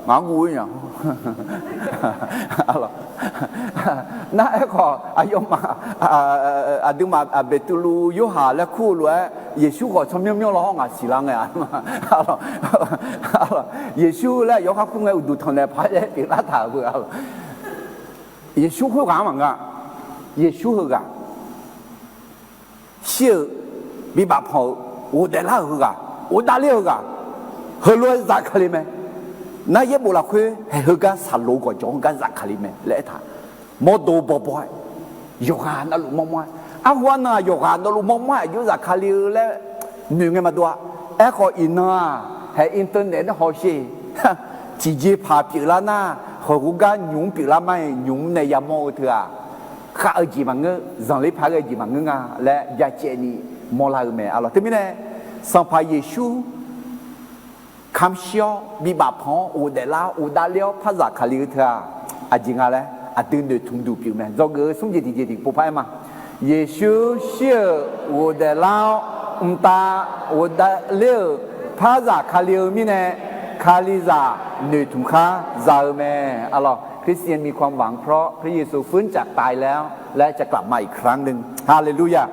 งางูเนี่ยอะไรน่าเอ็กซ์อายุมาดูมาเบตุลูยูฮาแล้วคุยเลยเยซูก็ชมยมๆเราห้องอาศิลังไงอะไรเยซูแล้วยกข้าคุ้งไงอุดทันเลยพายติลาถาเบื่อเยซูคุยกันมั้งอ่ะเยซูคุยกันเชื่อ比把跑我得那个我打六个和罗扎克里面那也不拉亏还和个啥路个讲个扎克里面来他莫多波波有哈那路么么啊我那有哈那路么么有扎克里嘞女个嘛多哎个因那还 internet 好些直接爬比啦那和个用比啦没用那也么的啊ข้าเอาจีมังเงจังเลยพาเอาจีมังเงาและยาเจนี่มอลาเมอalors ที่นี่สัมภาเยซูคำเชียวบิบาพองอุดลาอุดาเลียวภาษาคาลิเถอะอาจิงอะไรอาตื่นเดือดทุ่งดูผิวแม่จอกเกอสุ่มเจติเจติปุ๊บไปมาเยซูเชื่ออุดลาอุตาอุดาเลียวภาษาคาลิมีเนคาลิซาเนื้อทุ่งข้าซาเมalorsคริสเตียนมีความหวังเพราะพระเยซูฟื้นจากตายแล้วและจะกลับมาอีกครั้งหนึ่งฮาเลลูยา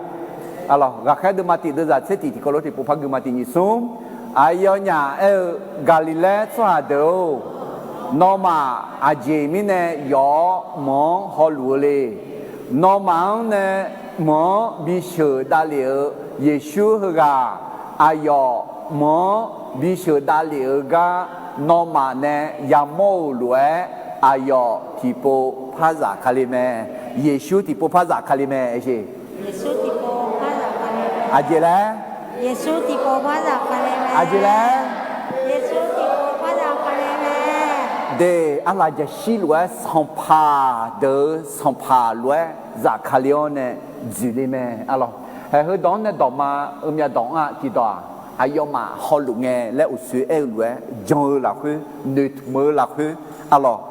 Allah rakyat mati dezat seti kalau tipu pagi mati nisum ayonya Galilea suado norma aje mine yo mo holule norma ne mo bisho dalio Yesu ga ayo mo bisho dalio ga norma ne yamo lue ayo tipu paza kalime Yesu tipu paza kalime eje Yesu tipu aje la Yesu tipu paza kalime aje la Yesu tipu paza kalime de Allah ja shi lue sans pas de sans pas lue za kalione zulime alors he don ne do ma ya don a ti do ayoma holu nge le usu e lue jon la khu ne me la khu alors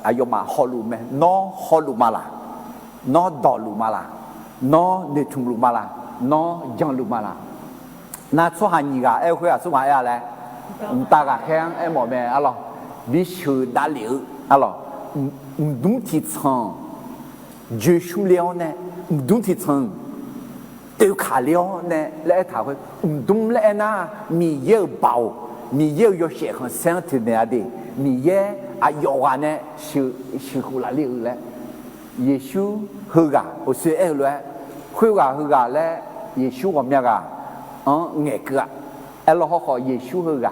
ayoma holu me no holu mala no do lu mala no ne tum lu mala no jon lu mala na so ha ni ga e khu ya so ma ya le ta ga khang e mo me alors bi shu da liu alors dum ti chang je shu liao ne dum ti chang de ka liao ne le ta hui dum le na mi ye bao mi ye yo xie han san te ne ade mi ye a yo wa ne shu hu la liu le Yesu hu ga o se e le hu ga le Yesu wa mya ga nge ga elo ho Yesu hu ga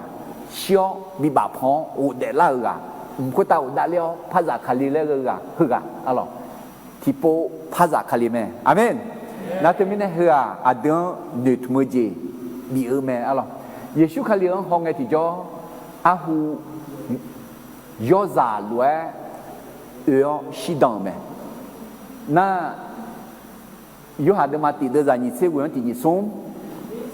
xiao bi ba pong o de la ga ko ta o da liao pa za kali le ga hu ga alors tipo pa za kali me amen na te mine hu a adon ne tmoje bi e me alors Yesu kali on ho nge ti jo a hu yo za lue shi dang me na yo ha de ma ti de za ni se wo ti ni som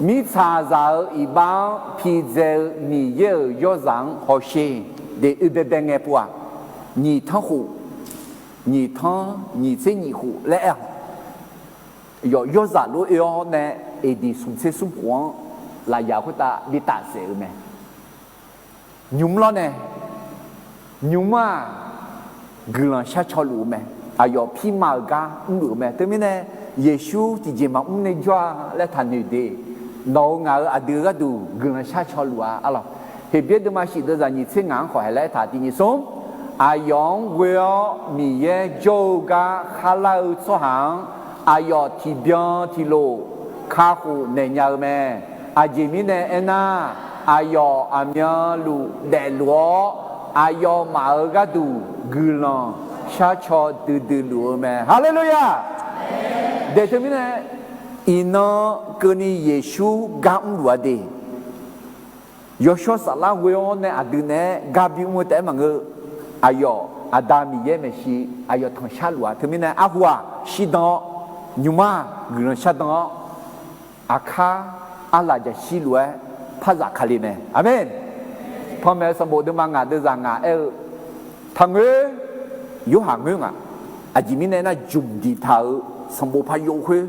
mi cha za i ba pi ze ni ye yo zang ho she de u de de nge pua ni thang hu ni thang ni se ni hu le yo za lo yo ne e di sum se sum quan la ya ko ta di ta se me nhum lo ne nhum ma glan sha cho lu me ayo pi ma ga lu me te mi ne Yesu ti je ma ne jwa le than ni de no nga a de ga du glan sha cho lu a alors he bie de ma shi de za ni che ngang ho le ta ti ni som ayong will mi ye jo ga khalau so hang ayo ti byon ti lo kha hu ne nya me a ji mi ne ena ayo amya lu de lo ayo ma ga du glan sha cho de lu me hallelujah de te mi ne ino ke ni Yesu ga lu de Yosho sala weo ne adune ga bi mo te ma nge ayo adami ye me shi ayo thon sha lu a te mi ne a hua shi do nyuma glan sha do akha ala ja shi lu a pha za khali me amenพ่อแม่สมบูรณ์ด้วยมางานด้วยจางาทางยุหางเงาอาจิมิเนน่าจุ่มดีเท้าสมบูรณ์พายุคือ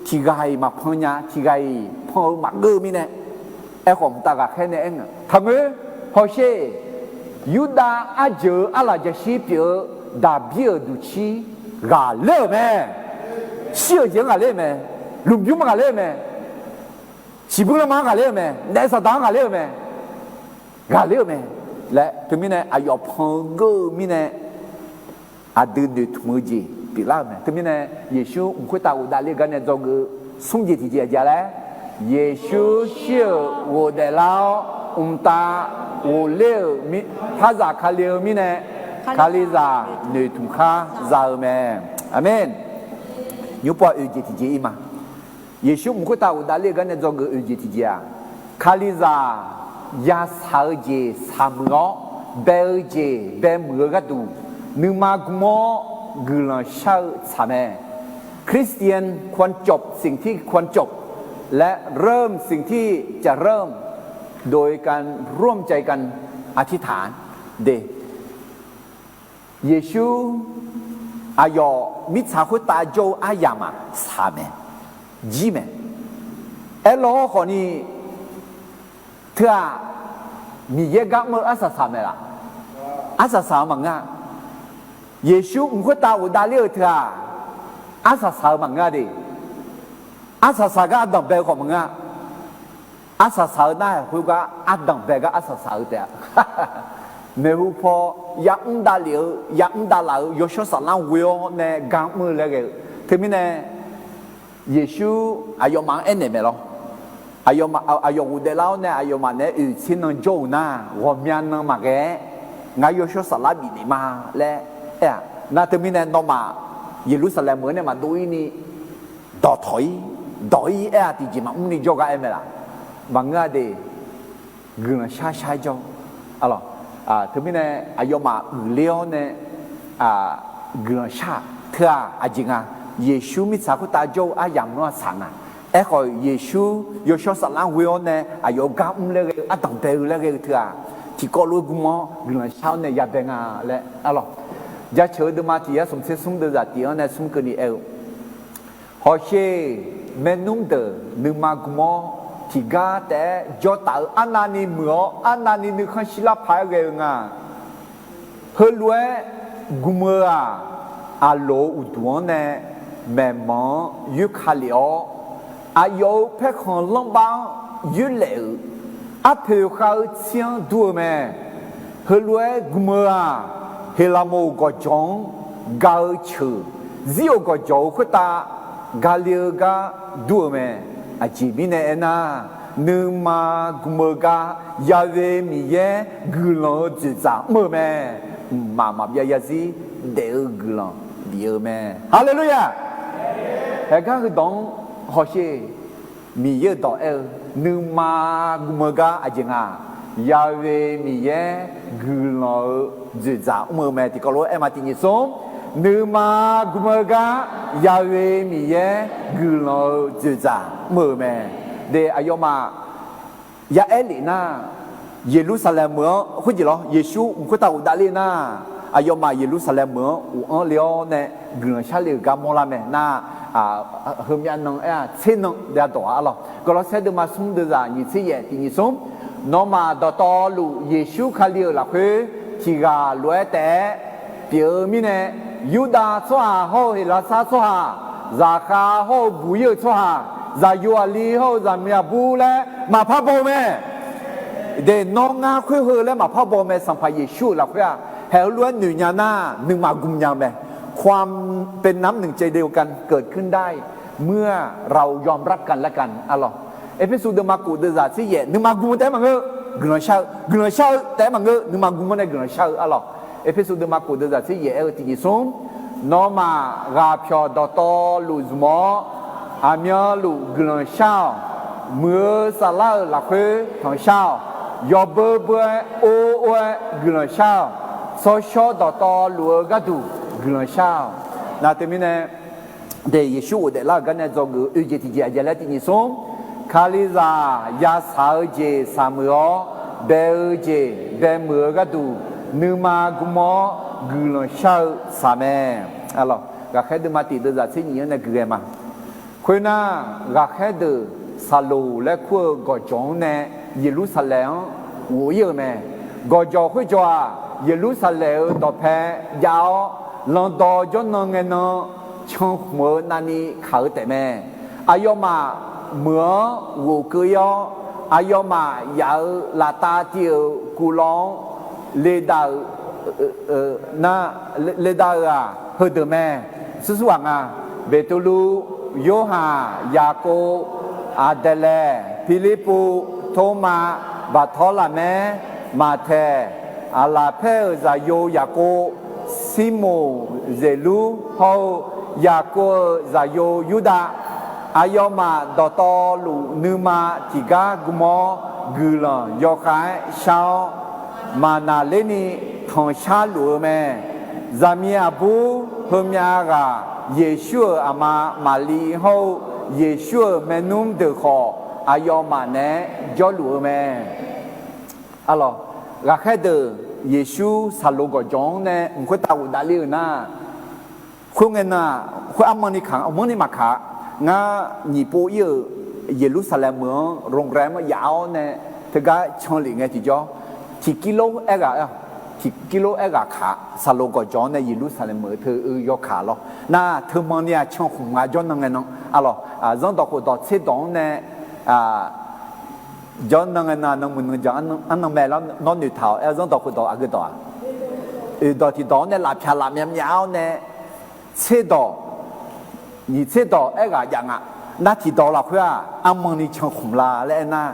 ที่ไกมาพญาที่ไกพ่อมักเกอมิเนของตากาแค่นี้เองทางพอเชยูดาอาเจออะไรจะชีเปียดาเบียดูชีกาเล่แม่เชื่อเจียงกาเล่แม่ลุมยุ่งกาเล่แม่ชีบุลมากาเล่แม่เนสตางกาเล่แม่กาเล่แม่และถึงมิเนอายอพงเกอมิเนอาดืนดูทมือจีปีลาแม่ถึงมิเนเยซูอุ้งคุตาอุดาเล่กันเนี่ยจง送节体节家嘞，耶稣是我的老大，我六米，他咋卡六米呢？卡里咋女同卡咋么？阿门。有把节体节伊嘛？耶稣唔会打我打那个那做个节体节啊，卡里咋亚草节三个，白节白么个度，你妈古么个人少啥么？คริสเตียนควรจบสิ่งที่ควรจบและเริ่มสิ่งที่จะเริ่มโดยการร่วมใจกันอธิษฐานเดเยซูอายอมิชาคุตาโจอายามาสาเมจีเมเอโลคนนี้เธอมีเยกักเมื่ออาสาสาเมล่ะอาสาสามังงะเยซูอุคุตาอุดาเลียเธออาสาสามังงะดิอาสาสาก็อัดดังเบลของมังงะอาสาสาได้คุยก็อัดดังเบลก็อาสาสาเดียเมื่อพอยักษ์ดาเลียวยักษ์ดาลาวยศสารเวียนในกางมือเลยที่มีเนี่ยเยซูอายุมันเอ็นเนี่ยไหมล่ะอายุอุเดลาเนี่ยอายุมันเนี่ยชินนโจน่าว่ามีอันนั้นมาแก่งายศสารบินมาและน่าที่มีเนี่ยน้องมาเยรูซาเล็มเหมือนเนี่ยมาดูนี่ดอถอยที่จีมานี่โจกันเอ็มล่ะบางงาเดกึ่งชาโจอะไรที่มีเนี่ยอายุมาเลี้ยวเนี่ยกึ่งชาเธออาจริงเยซูมิสาคุตาโจอาอย่างนั้นสั่งขอเยซูยศสารวิโอเนี่ยอายุกำเลยตั้งเบลเลยเธอที่ก็รู้กุมกึ่งชาเนี่ยยาเบงและอะไรจะเชื่อดูมาที่สมเสด็จสมเด็จจากที่เนี่ยสมกันนี่ฮอเช่เมนุ่มเดนึกมากุมที่กาแต่จอตาอันนั้นนี่เหมืออันนั้นนี่นึกขันศิลปะเรื่องเฮลัวกุมอาโลอุดวเนี่ยแม่หมอยุคาลิโออายุเพ่ของลงบังยุเลวอาเพลเขาเชียงดูแม่เฮลัวกุมเฮลาโมก็จงกาชื่อซิโอก็จงขุตากาเลียกาดูแม่อาจีบินเอนานึกมากุมกายาเวมีเยกุลอจิตาเมื่อแม่มาเบียซีเดอกุลอเดียวแม่ฮาเลลูยาเฮก็คือต้องฮอเชมีเยต่อนึกมากุมกาอาจิงายาเวมีเยกุลอจิตาเมื่อแม่ที่ก็รู้มาที่นี่ส่งนึกมากุมกายาเวมีเยกุลอจิตาเมื่อแม่เดอายุมายาเอลินาเยรูซาเล็มเมืองคุยจีหรอเยซูมุขตาอุดาลีนาอายุมาเยรูซาเล็มเมืองอุอันเลียวเนี่ยเกลือชาลีกามอลาเมนาเฮมีอันนึงเช่นนึงเดียตัวอะไรก็เราเสด็จมาสุ่มเดือดยิ่งเสียที่ยิ่งสุ่มน้องมาต่อลูเยซูคาลีละคือที่กาลวยแต่เปียมีเนี่ยยูดาชัวฮอเฮลาซาชัวซาคาฮอบุยชัวซายูอาลีฮอซามีอาบูเลมาพาโบเมเดน้องงาคุยเฮเลมาพาโบเมสัมภาเยซูละคือเฮล้วนหนึ่งญาณาหนึ่งมากุมยามเมความเป็นน้ำหนึ่งใจเดียวกันเกิดขึ้นได้เมื่อเรายอมรับกันและกันอัลลอฮ์เอพิสูดมากูเดซาซิเยหนึ่งมากุมแต่มังเกกลัวเช่าแต่มังเกหนึ่งมากุมเนี่ยกลัวเช่าอัลลอฮ์เอพิสูดมากูเดซาซิเยที่ยิ่งสูงน้องมากาพิอดอตอลูซมออามีลูกลัวเช่าเมื่อสลาละคือทองเช่ายอเบเบโอโอกลัวเช่าโซชอดอตอลูกาดูกลัวเช่านาเตมิเนเดยิชูเดลากันเนี่ยจงอุจิติเจอาเจเลตินิสมคาลิซายาสาวเจสามโอเบเจเบเมือกาดูนึมากุมอกลัวเช่าสามอัลลอฮ์ก็แค่ดูมาติดดูจากสิ่งนี้เนี่ยคืออะไรมาคุณน่ะก็แค่ดูซาลูและขั้วก็จงเนี่ยเยรูซาเล็มหัวเยอะแม่ก็จงคุยจ้าเยรูซาเล็มต่อแพ้ยาวลองต่อจนนองเงินช่องหัวนั่นนี่เขาแต่แม่อายุมาเหมือหัวเกยอายุมายาวลาตาเตียวกุลองเลดาน่าเลดาเฮเดแม่สุสว่างเบตูลู โยฮายาโกอาเดเลฟิลิปปุโทมาบาทอลาเมมาเทอาลาเพซาโยยาโกซิโมเซลูฮายาโกซาโยยูดาอายอมาดอตอลูนูมาติกากุมอกุลันยอคายชาวมานาเลนีทองชาลูเมซามีอาบูเฮมีอากาเยชูอามาลีโฮเยชูเมนุมเดคออายอมาเนจอลูเมalors la khé de Yesu salogo jong ne ngko ta u dali na khungena khu amani khang amani makha nga ni po ye Jerusalem rong ram yao ne tega choli nge ti jo ti kilo ega ti kilo ega kha salogo jong ne Jerusalem the yo kha lo na the monia chong khu nga jo nang no alors zon do ko do che dong ne John nang na nang mun jang an mẹ nó nữ thảo ở trong đó cái đó cái đó đó thì đó này là phá làm nhau này chế đó你chế đó cái dạng à那thì đó là cái anh mang đi trong khủng la lại na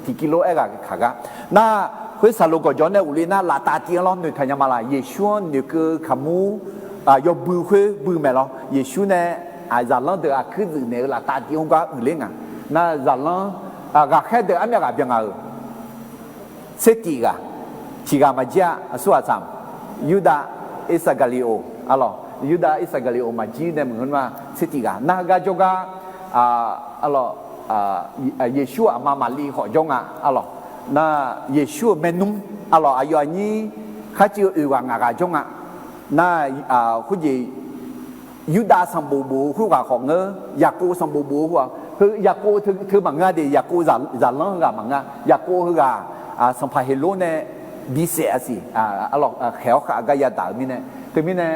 thì kilo cái khá cả na cái sao lúc John này uli na là ta tiếng lo nữ thằng nhà mà là Giêsu nữ cái kamu yo bự cái bự mẹ lo Giêsu này giờ lo được cái gì này là ta tiếng qua uli à na giờ lo gà khé được anh gà biếng à sẽ chỉ gà mà chia số trăm Yuda Iscariot alo Yuda Iscariot mà chỉ đem người mà sẽ chỉ gà na gà cho gà alo Giêsu mà li họ trong alo na Giêsu menum alo ayo ni khai chịu uang gà trong na cái gì Yuda sang bù bù khu gà họ ngơ Yaku sang bù bù hoaคือยาโกคือมังงะดิยาโกจะล้างกับมังงะยาโกคือกับสัมภาระโลเนี่ยบิเศษสิอร่อยเขียวขาก็ยาตามิเนี่ยคือมิเนี่ย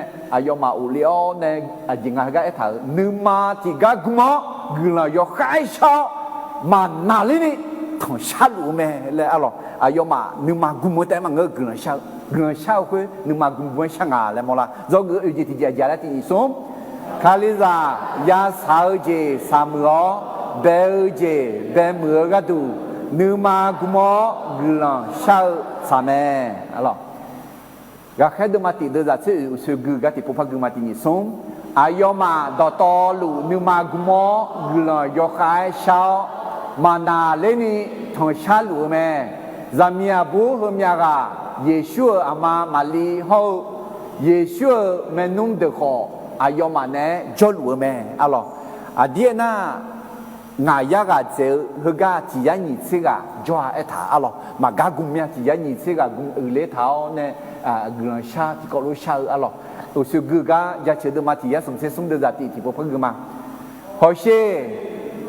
ยอมาอุลิโอเนี่ยจิงก็ไอ้ถ่ายนึมาติกากุมะกุลายขายชามานาลินี่ทั้งชาลูเมเลยอร่อยยอมานึมากุมะแต่มังงะกุลชาคือนึมากุมะช่างอะไรมั่งล่ะจอกอุจิติจาระที่นิสมคาลิซายาสาวเจสามล้อเบลเจเบลเมือกัดูนูมากุมอกุลังชาวสามเออะไรก็แค่ดูมาติดเดือดชื่อสุกุกัติปุพกุมาตินิสมอายอมาดอตอลูนูมากุมอกุลังยกขายชาวมานาเลนีทองชาลูเมซามีอาบูฮมีอากาเยชูอามาลีโฮเยชูเมนุมเดคออายอมาเนจอลูเมอะไรเดียน่างายากาเจอฮือกาที่ยันยิซิกาจ่อเอถาอะไรมากากุมยาที่ยันยิซิกากุมเลท้าเนี่ยกุลชาที่กอลุชาอะไรตัวสุกุกายาเชื่อมาที่ยันสมเสสมเดจัติที่พวกพังกุมาพอเช่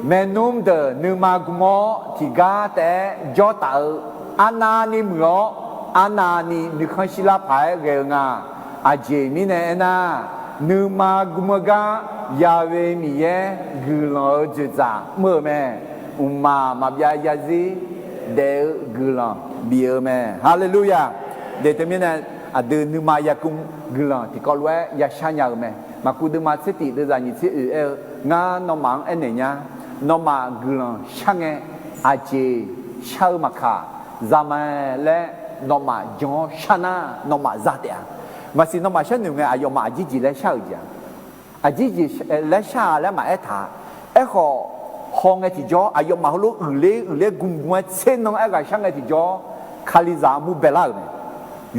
เมนุมเดนึมากุมอที่กาแต่จ่อตาอานานิมโลอานานินึกขันศิลาภายเรงาอาเจมิเนน่านูมากุมกายาเวมีเยกุลอจุจาเมื่อแม่อุมาบยายาซีเดกุลอเบียแม่ฮาเลลูยาเดตมีนะเดินนูมายากุมกุลอที่กอลเวยาชาญาแม่มาคุดมาสติเดจานิสิงานอมังเอเนญานอมากุลอช่างเออาเจชาวมาคาซามาและนอมาจอชนะนอมาซาเตียมาสินอมาฉันหนึ่งไงอายมาจีจีและชาวจีจีจีและชาและมาเอถาเอขอห้องไอที่จออายมาฮลุเล่กุมกุมเส้นน้องเอกช่างไอที่จอคาลิซามูเบลาเม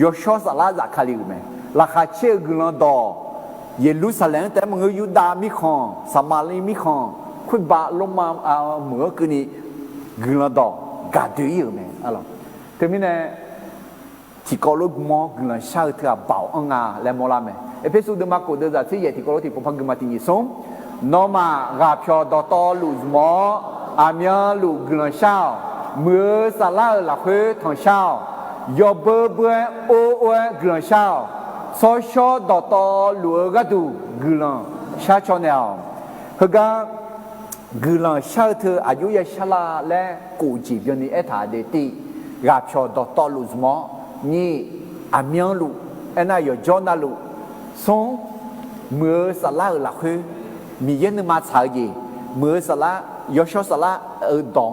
ยอชอสลาจากคาลิเมราคาเชื่อกุลดอเยรูซาเล็มแต่มึงยูดามิคอนสมาลีมิคอนคุบาลงมาเหมือกุนีกุลดอกาดูยเมอะไรแต่มีเนี่ยที่กอลกุมอกุลชาเถื่อเบาอังาและมอลาเมเอเพสุดมาโกเดจัที่เยที่กอลที่พพังกุมาตินิสมนอมากาพยอดอตอลูซมออามียลูกุลชาเมื่อสลาละเฮทองชายอเบเบโอโอกุลชาโซชอดอตอลูกาดูกุลชาชอเนลฮกากุลชาเธออายุยาชลาและกูจีบยนีเอถาเดติกาพยอดอตอลูซมอนี่อามียลูเอ็นายจอนาลูส่งเมื่อสลาละเฮ มีเย็นนึงมาสายจีมือสละยอชสละดอง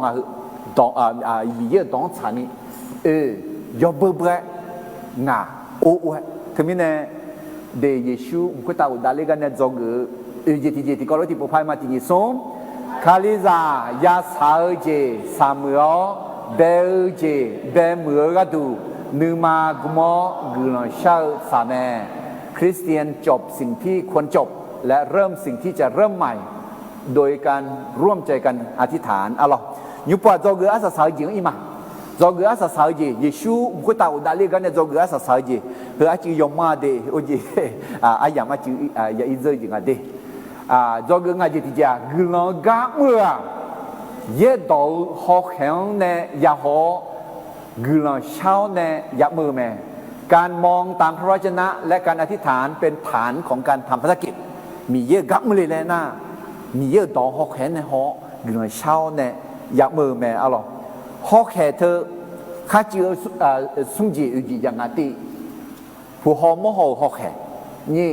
มีเยอะดองชานี่ยอเบื่อง่าโอ้ถึงมีเนี่ยเดเยซูก็ตาอุดาเลกันเนี่ยจงเจติก็รู้ที่ผู้พายมาที่นี่ส่งคาลิซายาสาวเจสามัวเบลเจเบมือก็ดูนึมากุมกุลชาสามีคริสเตียนจบสิ่งที่ควรจบและเริ่มสิ่งที่จะเริ่มใหม่โดยการร่วมใจกันอธิษฐานAllahยุบว่าจงอาศัยสายจิงอีมาจงอาศัยสายจิเยซูก็ตาอุดาลีกันเนี่ยจงอาศัยสายจิเพื่ออาจิยอมมาเดโอจิอายามาจิยาอินเซจิงาเดจงอาจิที่จะกุลกาเมื่อเยดอฮอกแข็งเนี่ยยาฮอกุลเช้าเนี่ยยามือแม่การมองตามพระวจนะและการอธิษฐานเป็นฐานของการทำภารกิจมีเยอะกัมเลยนะมีเยอะดอกฮอกแขนในหอหรือเช้าเนี่ยอยากมือแม่อะไรฮอกแขนเธอข้าเจอสุ่งจีอุจิอย่างนั้นที่ผู้หอมหอฮอกแขนนี่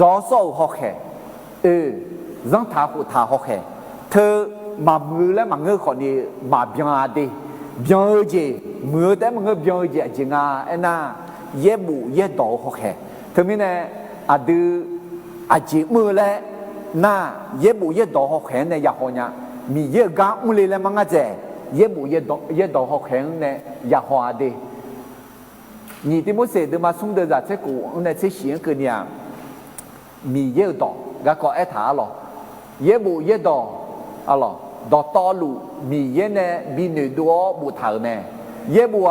รอโซ่ฮอกแขนรังท้าผู้ท้าฮอกแขนเธอมามือและมาเงือกคนนี้มาเบียงดีเบียงจีมือแต่มาเงือกเบียงจีจริงน่ะเย็บบุเย็บดอกฮอกแขนเธอมีเนี่ยดูอาจีมือแล้วน่าเย็บบุเย็บดอกหอกแขนในยาหอเนี่ยมีเยอะก้ามือเลยแล้วมังอาเจเย็บบุเย็บดอกหอกแขนในยาหอเดนี่ที่มุสลิมมาส่งเดือดเจ้ากูในเชี่ยงกันเนี่ยมีเยอะดอกก็ไอ้ถาหรอเย็บบุเย็บดอกอะไรดอกตอลูมีเยอะเนี่ยมีหนึ่งตัวบุตรเนี่ยเย็บบัว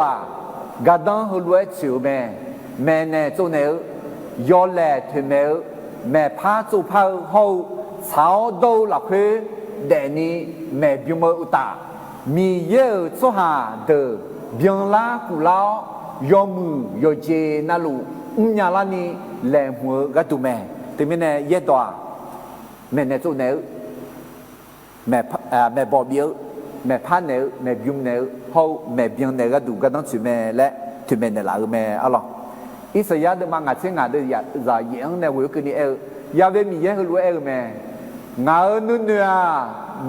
กระดังหัวเฉียวแม่เนี่ยตัวเนี่ยยอแหล่ถึงแม่พาจูพาเขาสาวดูหลักคือเดนี่แม่บิมอุตามีเยอะสุหาเดบิงลากุลายอมือยอเจนาลูยาลานีแหลมหัวกระดูแม่แต่ไม่แน่เยอะตัวแม่เนี่ยจูเนื้อแม่บอเบี้ยแม่พาเนื้อแม่บิมเนื้อเขาแม่บิงเนื้อกระดูกระต้องจูแม่และจูแม่เนี่ยหลังแม่อะไรอิสยาเดมังอาเซงาเดยาจายังเนี่ยวิวกันนี่ยาเวมีเยอะรู้แม่งานุเนีย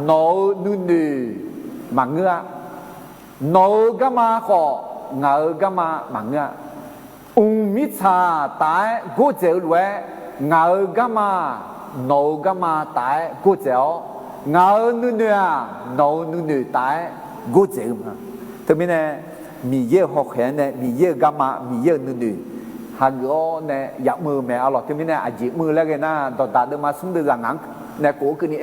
โนนุนีมังเงาโนกามาของากามามังเงามิชาตายกูเจอรู้งากามาโนกามาตายกูเจองานุเนียโนนุนีตายกูเจอมาทำไมเนี่ยมีเยอะหอกแขนเนี่ยมีเยอะกามามีเยอะนุนีฮันก็เนี่ยอยากมือแม่เอาหรอกที่นี่เนี่ยอาจีมือแล้วกันนะตอนตาเดินมาสุ่มเดือดหนังเนี่ยกูคือนี่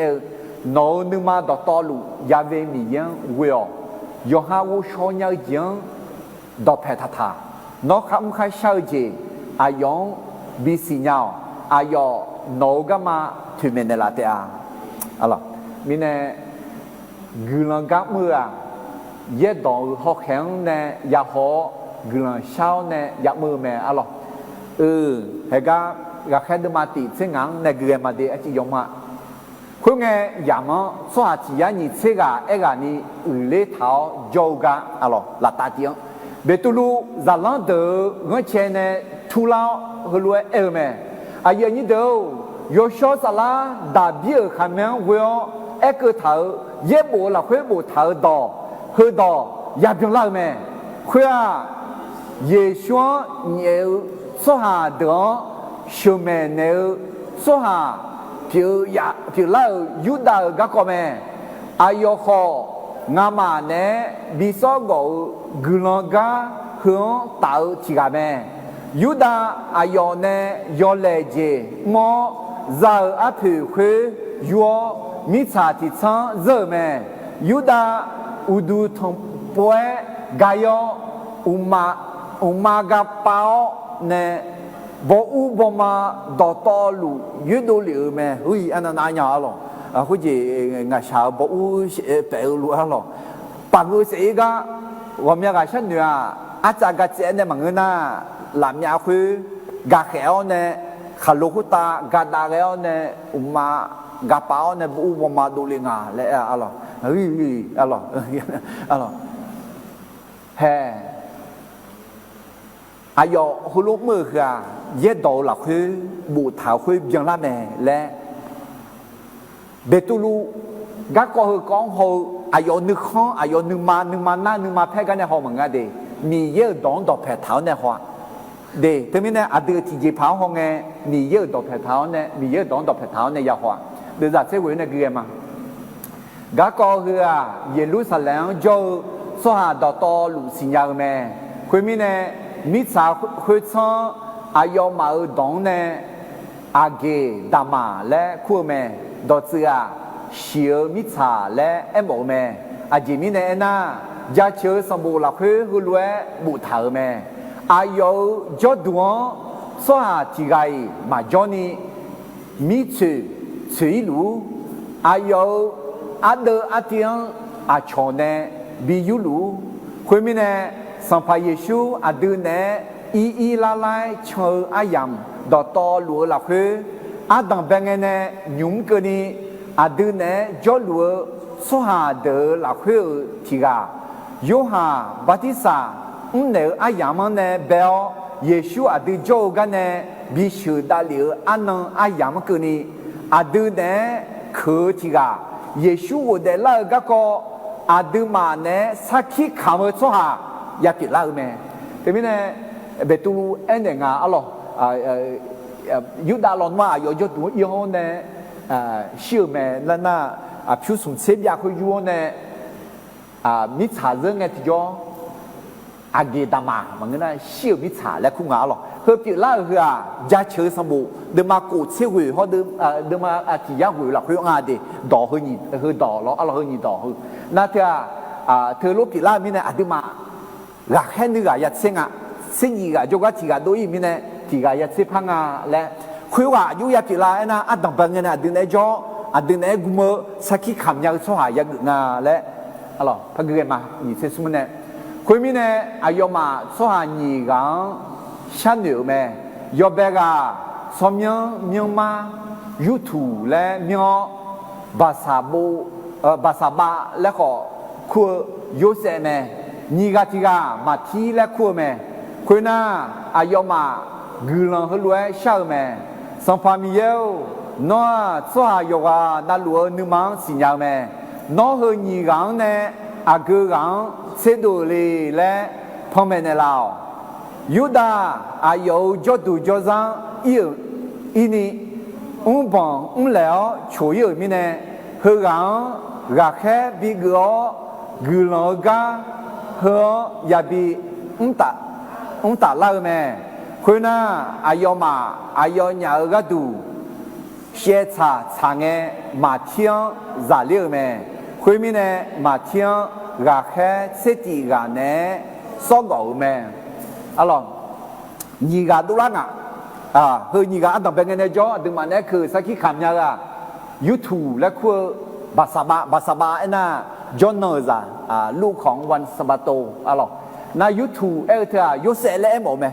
โน้นึกมาตอนต่อลูยาเวมียังเวียยอฮาวูชอนยังยังดอกแพทธานกคำใครเชื่อจีอายองบิสิญาอายอโนกามาถึงเมนลาเตอาเอาหรอกมีเนี่ยกุลังกับมือเย็ดดอกหอกแข็งเนี่ยยาหอกุลังเช้าเนี่ยอยากมือแม่เอาหรอกเฮก็แค่เดินมาติดเส้นงังในเกลือมาเดียจิยอมมาคุณไงยามสวัสดิ์ยันนี่เสกเอกานี่เลี้ยเท้าโยกะอะไรละตาเดียงเบตุลูจะลังเดอเงินเชนเนี่ยทุลาหัวรวยแม่อายุนี่เดียวยอชสลาดาบิร์ขามีเวลเอกเท้าเย็บบัวละคุยบัวเท้าดอหัวดอยาเพียงละแม่คุยเยชัวเนี่ยสหาเดอชูเมเนสหาผิวเล่ายุดาก็ก็แม่อายอคองามาเนบิซอโกกุลกาหัวเต่าชิกาแม่ยุดาอายอเนยอเลเจมอซาอภิคุยัวมิชาติชังเจแม่ยุดาอุดูทงป่วยกายอุมากาเปาเนบ่อุบ่มาดอตอลูยุดเหลือแม่เฮ้ยอันนั้นนายาหรอคุจิงาชาวบ่อุเปลูหรอปังอุสิกะว่ามีกะฉันเนี่ยอาจารย์กะเจเนี่ยมังนะลามยาคือกะแขวเนี่ยขลุกุตากะดาแล้วเนี่ยอุมากะเปาเนี่ยบ่อุบ่มาดูลิงาและอะหรอเฮ้ยอะหรออะหรอแฮอายอฮุลุมือคือเย็ดดอหลักคือบูถาวคือยังละแม่และ เบตุลูก็ก็คือกองเขาอายนึกข้ออายนึกมาหน้านึกมาแพ้กันในห้องเหมือนกันเดมีเยอะดองดอกแผดเท้าในห้องเดแต่ไม่เนี่ยอดีตที่จีพาวห้องไงมีเยอะดอกแผดเท้าเนี่ยมีเยอะดองดอกแผดเท้าในยาห้องเดี๋ยวจะเชื่อว่าเนี่ยคือมั้งก็คือเยรูซาเล็มจะสหดอตอลุสิญญาแม่คุณมีเนี่ยมิสาคุยซ้ออายมาดองเนี่ยอาเกดามาและคู่แม่ดอเสือเชียวมิชาและเอ็มโอแม่อาจิมิเนน่าจะเชื่อสมบูรณ์คือหุ่นเวบุตรแม่อายุจดดวงสวาที่ไกมาจอนี่มิชื่อชื่อลูอายุอาเดออาเตียงอาชอนเนบิยูลูคุณมิเนสัมภาเยซูอาดูเนอีลาไลเชื่ออายามดอตอลัวละคืออาดังเบงเนยุ่งกันนี่อาดูเนจอลัวสหเดอละคือที่กาโยฮาบัติสาเนอายามเนเบลเยซูอาดูโจกันเนบิชูดาลิอันนังอายามกันนี่อาดูเนคือที่กาเยซูวเดลก็ก็อาดูมาเนสักขีคำสหยาติลาเมแต่ไม่เนเบตูเอ็นเดงาอะไรยูดาลอนว่า有就读以后呢小妹那譬如从这边去ยู呢มิ查人个ที่叫อาเกดามามันก็น่ะ小มิ查และคุงาหรอเฮอปิล่าคือจะเชื่อสมบูเดมากูเชื่อหุยเขาเดมาที่ยาหุยหรอกคืองาเดดอกเฮนี่คือดอกแล้วอะไรเฮนี่ดอกคือนั่นเธอรู้ปิล่ามีเนี่ยอดีมาหลักแค่นึกอยากเสียงสิ่งอีกจงก็ที่ก็ดูอีมีเนี่ยที่ก็อยากเสียพังและคุยว่าอยู่อยากปิล่านะอันดับเป็นเนี่ยดึงได้จ่อดึงได้กุมสักขีคำยากสหายากงาและอะไรพังเกินมานี่เสียสมเนี่ยคุยมีเนี่ยอายุมาสหายนี่กัฉันเหนียวแม่ยอบเบกาสมยังเมียมายูทูและเมียบาซาโบบาซาบาและก็คุยยูเซแม่นี่ก็ที่ก็มาที่และคุยแม่คุยน่าอายุมากุลังฮัลโหลเช้าแม่สัมภามีเยลน้อสหายกาดัลลัวนึมังสิญญาแม่น้อเฮนี่กังเนี่ยอาเกกังเสดูลีและพ่อแม่ในลาวยูดาอายุจดดูจดจังอีนี่บังแล้วช่วยมีเนี่ยเฮกังรักแค่บิกกุลกาเฮยาบิตาลาแม่คุณน่ะอายุมาอายุเนี่ยก็ดูเชื่อชาเงมาเที่ยงจะเลี้ยงแม่คุณมีเนี่ยมาเที่ยงรักแค่เสติกันเนี่ยสองเอาแม่อะไรนี่ก็ดูละง่ะเฮ้ยนี่ก็อันดับเป็นไงเนี่ยจ้อดึงมาเนี่ยคือสักขีคำเนี่ยยูทูบและคือบาสบาไอ้น่ะจอนเนอร์จ้ะลูกของวันสบาโตอะไรน่ะยูทูบเธอยูเซเลมอไหม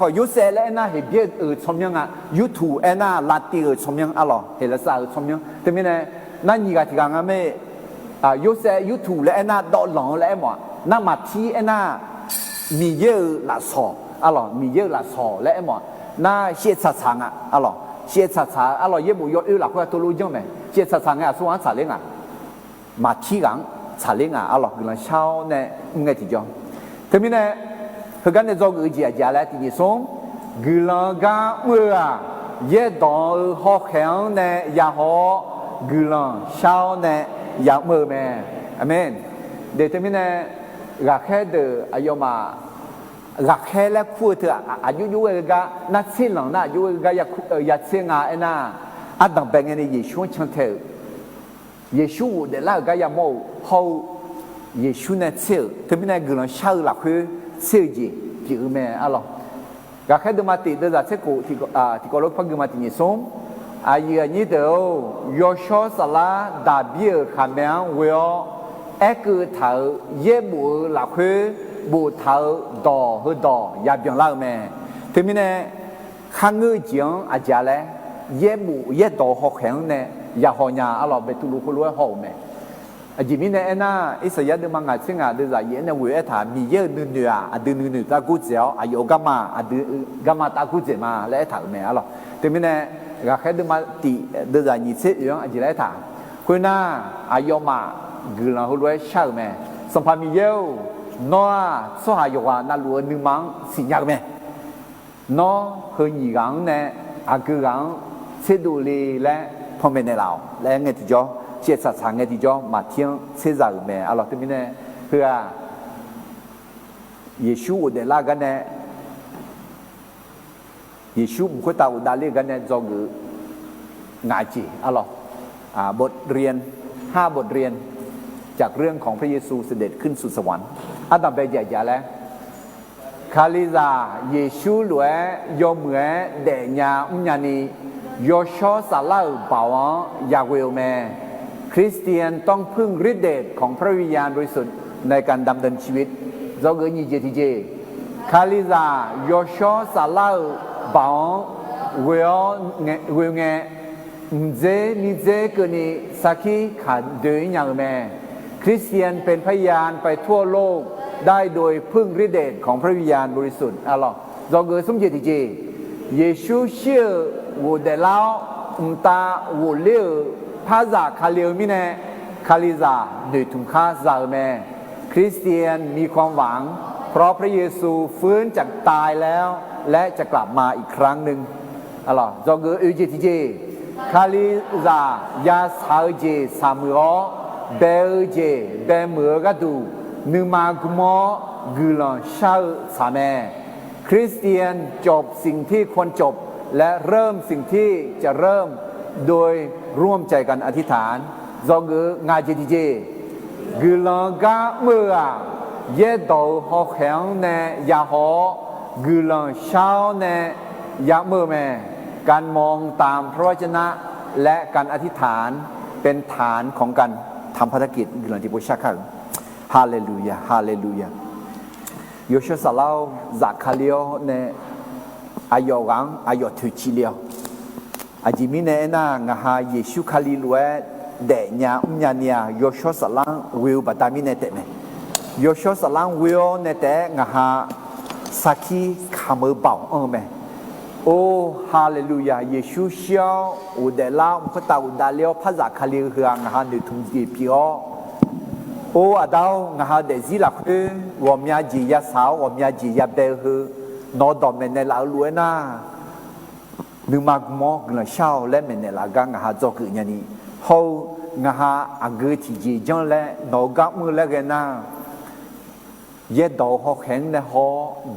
ขอยูเซเลน่ะเห็นเยอะชมยังยูทูบน่ะลาติชมยังอะไรเห็นละสาวชมยังแต่ไม่เนี่ยนั่นนี่ก็ที่กังไม่ยูทูบและน่ะดอลลงและหมดน่ะมาที่น่ะมีเยอะละสออะไรมีเยอะละสอและหมดน่าเชี่ยชัดอะไรเชี่ยชัดอะไรเยอะบุยอดหลักว่าตัวรู้จังไหมเชี่ยชัดส่วนสาเลงมาที่กังสาเลงอะไรกำลังเช่าเนี่ยไงที่จ้องทีนี้เนี่ยเพื่อนเนี่ยจงจีอาแล้วที่นี่ส่งกำลังกังเมื่อเยอะดองหอกแข็งเนี่ยยาหอกำลังเช่าเนี่ยยาเมื่อแม่อเมนเดี๋ยวทีนี้เนี่ยรักแค่เดืออายุมารักแค่และคู่เธออายุยุ่งก็นัดสิ้นหลังน่ะยุ่งก็อยากเสียงน่ะอันดับเป็นไงเนี่ยเยซูช่างเธอเยซูเดี๋ยวแล้วก็อยากมองเขาเยซูเนี่ยเชื่อทีนี้เนี่ยกำลังเชื่อหลักคือเชื่อจีจีแม่อะไรรักแค่เดือมาติดเดือดเชื่อกูที่ก็รู้พังกูมาติดนี่ส่งอายุนี้เดียวยอชอสลาดาบิร์ขมิ้นเวลคือเธอเย่บุหลักคือบุเธอดอคือดอยาเบียงเล่าแม่ทีนี้เนี่ยข้างเงยจียงอาจารย์เลยเย่บุเย่ดอหอกแข็งเนี่ยยาหอยาอะไรไปตุลุคุลุหอแม่จีมีเนี่ยน่ะอิสยาเดมังอาชิงเดจะเย็นเนี่ยเวทถามมีเยอะนึงนึงตากุเจียวอายุกามากามาตากุเจมาและถามแม่อะไรทีนี้เนี่ยก็แค่เดมาตีเดจะยิ่งเสียอย่างอาจารย์ถาม คุยน่าอายมากุลังหัวเช่าแม่สมภามีเยวนัวสหายว่านั่นล้วนนึงมังสิยากแม่นัวเฮยีกังเนี่ยอากุกังเสดูลีและพ่อแม่ในเราและเงี้ยที่จ่อเชื่อสัตย์เงี้ยที่จ่อมาเที่ยงเสียใจแม่อะไรที่มีเนี่ยเพื่อเยซูอุดเล่ากันเนี่ยเยซูมุขตาอุดาลีกันเนี่ยจงง่ายจีอะไรบทเรียน5 บทเรียนจากเรื่องของพระเยซูเสด็จขึ้นสู่สวรรค์อันดับแรกใหญ่ๆแล้วคาลิซาเยซูหลวยยอมเหมือเดียอุญญาณียอชอสาลาบ่าวยาเวลแมคริสเตียนต้องพึ่งฤทธิ์เดชของพระวิญญาณบริสุทธิ์ในการดำเนินชีวิตเราเกิดยี่เจทีเจคาลิซายอชอสาลาบ่าวเวลเงเจนิเจกุนีสักขีขัดเดินอย่างแม่คริสเตียนเป็นพยานไปทั่วโลกได้โดยพึ่งฤทธิ์เดชของพระวิญญาณบริสุทธิ์อะไรเราเกิดสมเจติเจเยซูเชื่อว่าเดลาตาว่าเลี้ยวภาษาคาเลียวมิเนคาลิซาโดยถุงข้าซาแม่คริสเตียนมีความหวังเพราะพระเยซูฟื้นจากตายแล้วและจะกลับมาอีกครั้งหนึ่งอะไรเราเกิดเอเจติเจคาลิซายาสาวเจสามือเบลเจเบเมือกดูนึกมากุมอกุลังชาสาแม่คริสเตียนจบสิ่งที่ควรจบและเริ่มสิ่งที่จะเริ่มโดยร่วมใจกันอธิษฐานจงงาจิตเจกุลังกาเมื่อเยดอหอกแข็งเนยาหอกุลังชาวเนยาเมื่อแม่การมองตามพระวจนะและการอธิษฐานเป็นฐานของการทำภารกิจกุลังที่พุชาคังฮาเลลูยาฮาเลลูยาโยชสลาวจากคาเลียวเนอายอกังอายอทุจิเลียวอาจิมิเนน่างาฮาเยซูคาลิลเวเดญาอุญญาเนียโยชสลังวิวบัตามิเนเตเมโยชสลังวิวเนเตงาฮาสักขีขามเบาเมโอ้ฮาเลลูยาเยซูเชียวอุเดลาอุคตาอุดาเลียวภาษาคาลิเฮืองาฮานุทุมจีพิโอโอ้อาดาวงาฮาเดซิลักเอวอมยาจียาสาววอมยาจียาเบลเฮนอดอมเมเนลาลวยนานึกมากมอกนะเช่าและเมเนลากางาฮาจอกุญญาณีเฮางาฮาอักเกติจีจังและนอกัมือและกันนาเยดอฮอแข็งเนฮอ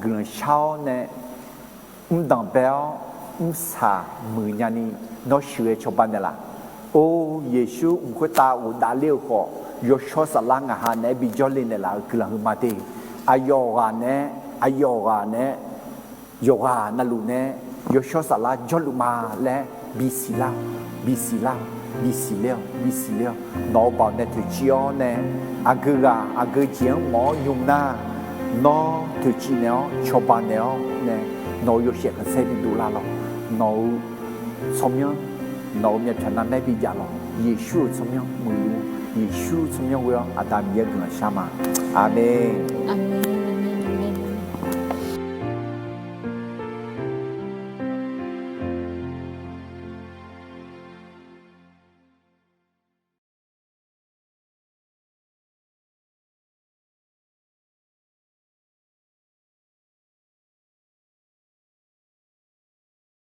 กุญเช่าเนดังเบลสามือญาณีนอช่วยชาวบ้านเนล่ะโอ้เยซูอุคตาอุดาเลียวขอยชอสลังอาหารเนบิจอลินเนล่ะกลังมาเตอายอกาเนอายอกาเนโยกานาลูเนโยชอสลาจอลุมาและบิสิลาบิสิลาบิสิเลวบิสิเลวนอบอเนตุจิโอเนอากกาอากเจียงหมอยุมนานอตุจิเนอชอบานเนอเนนอโยเชกเซบิดูลาลอนอสมยังนอเมียชนะไม่บิจาลอเยซูสมยังมือเยซูสมยังเวออาดามเยกนะชามาอาเมน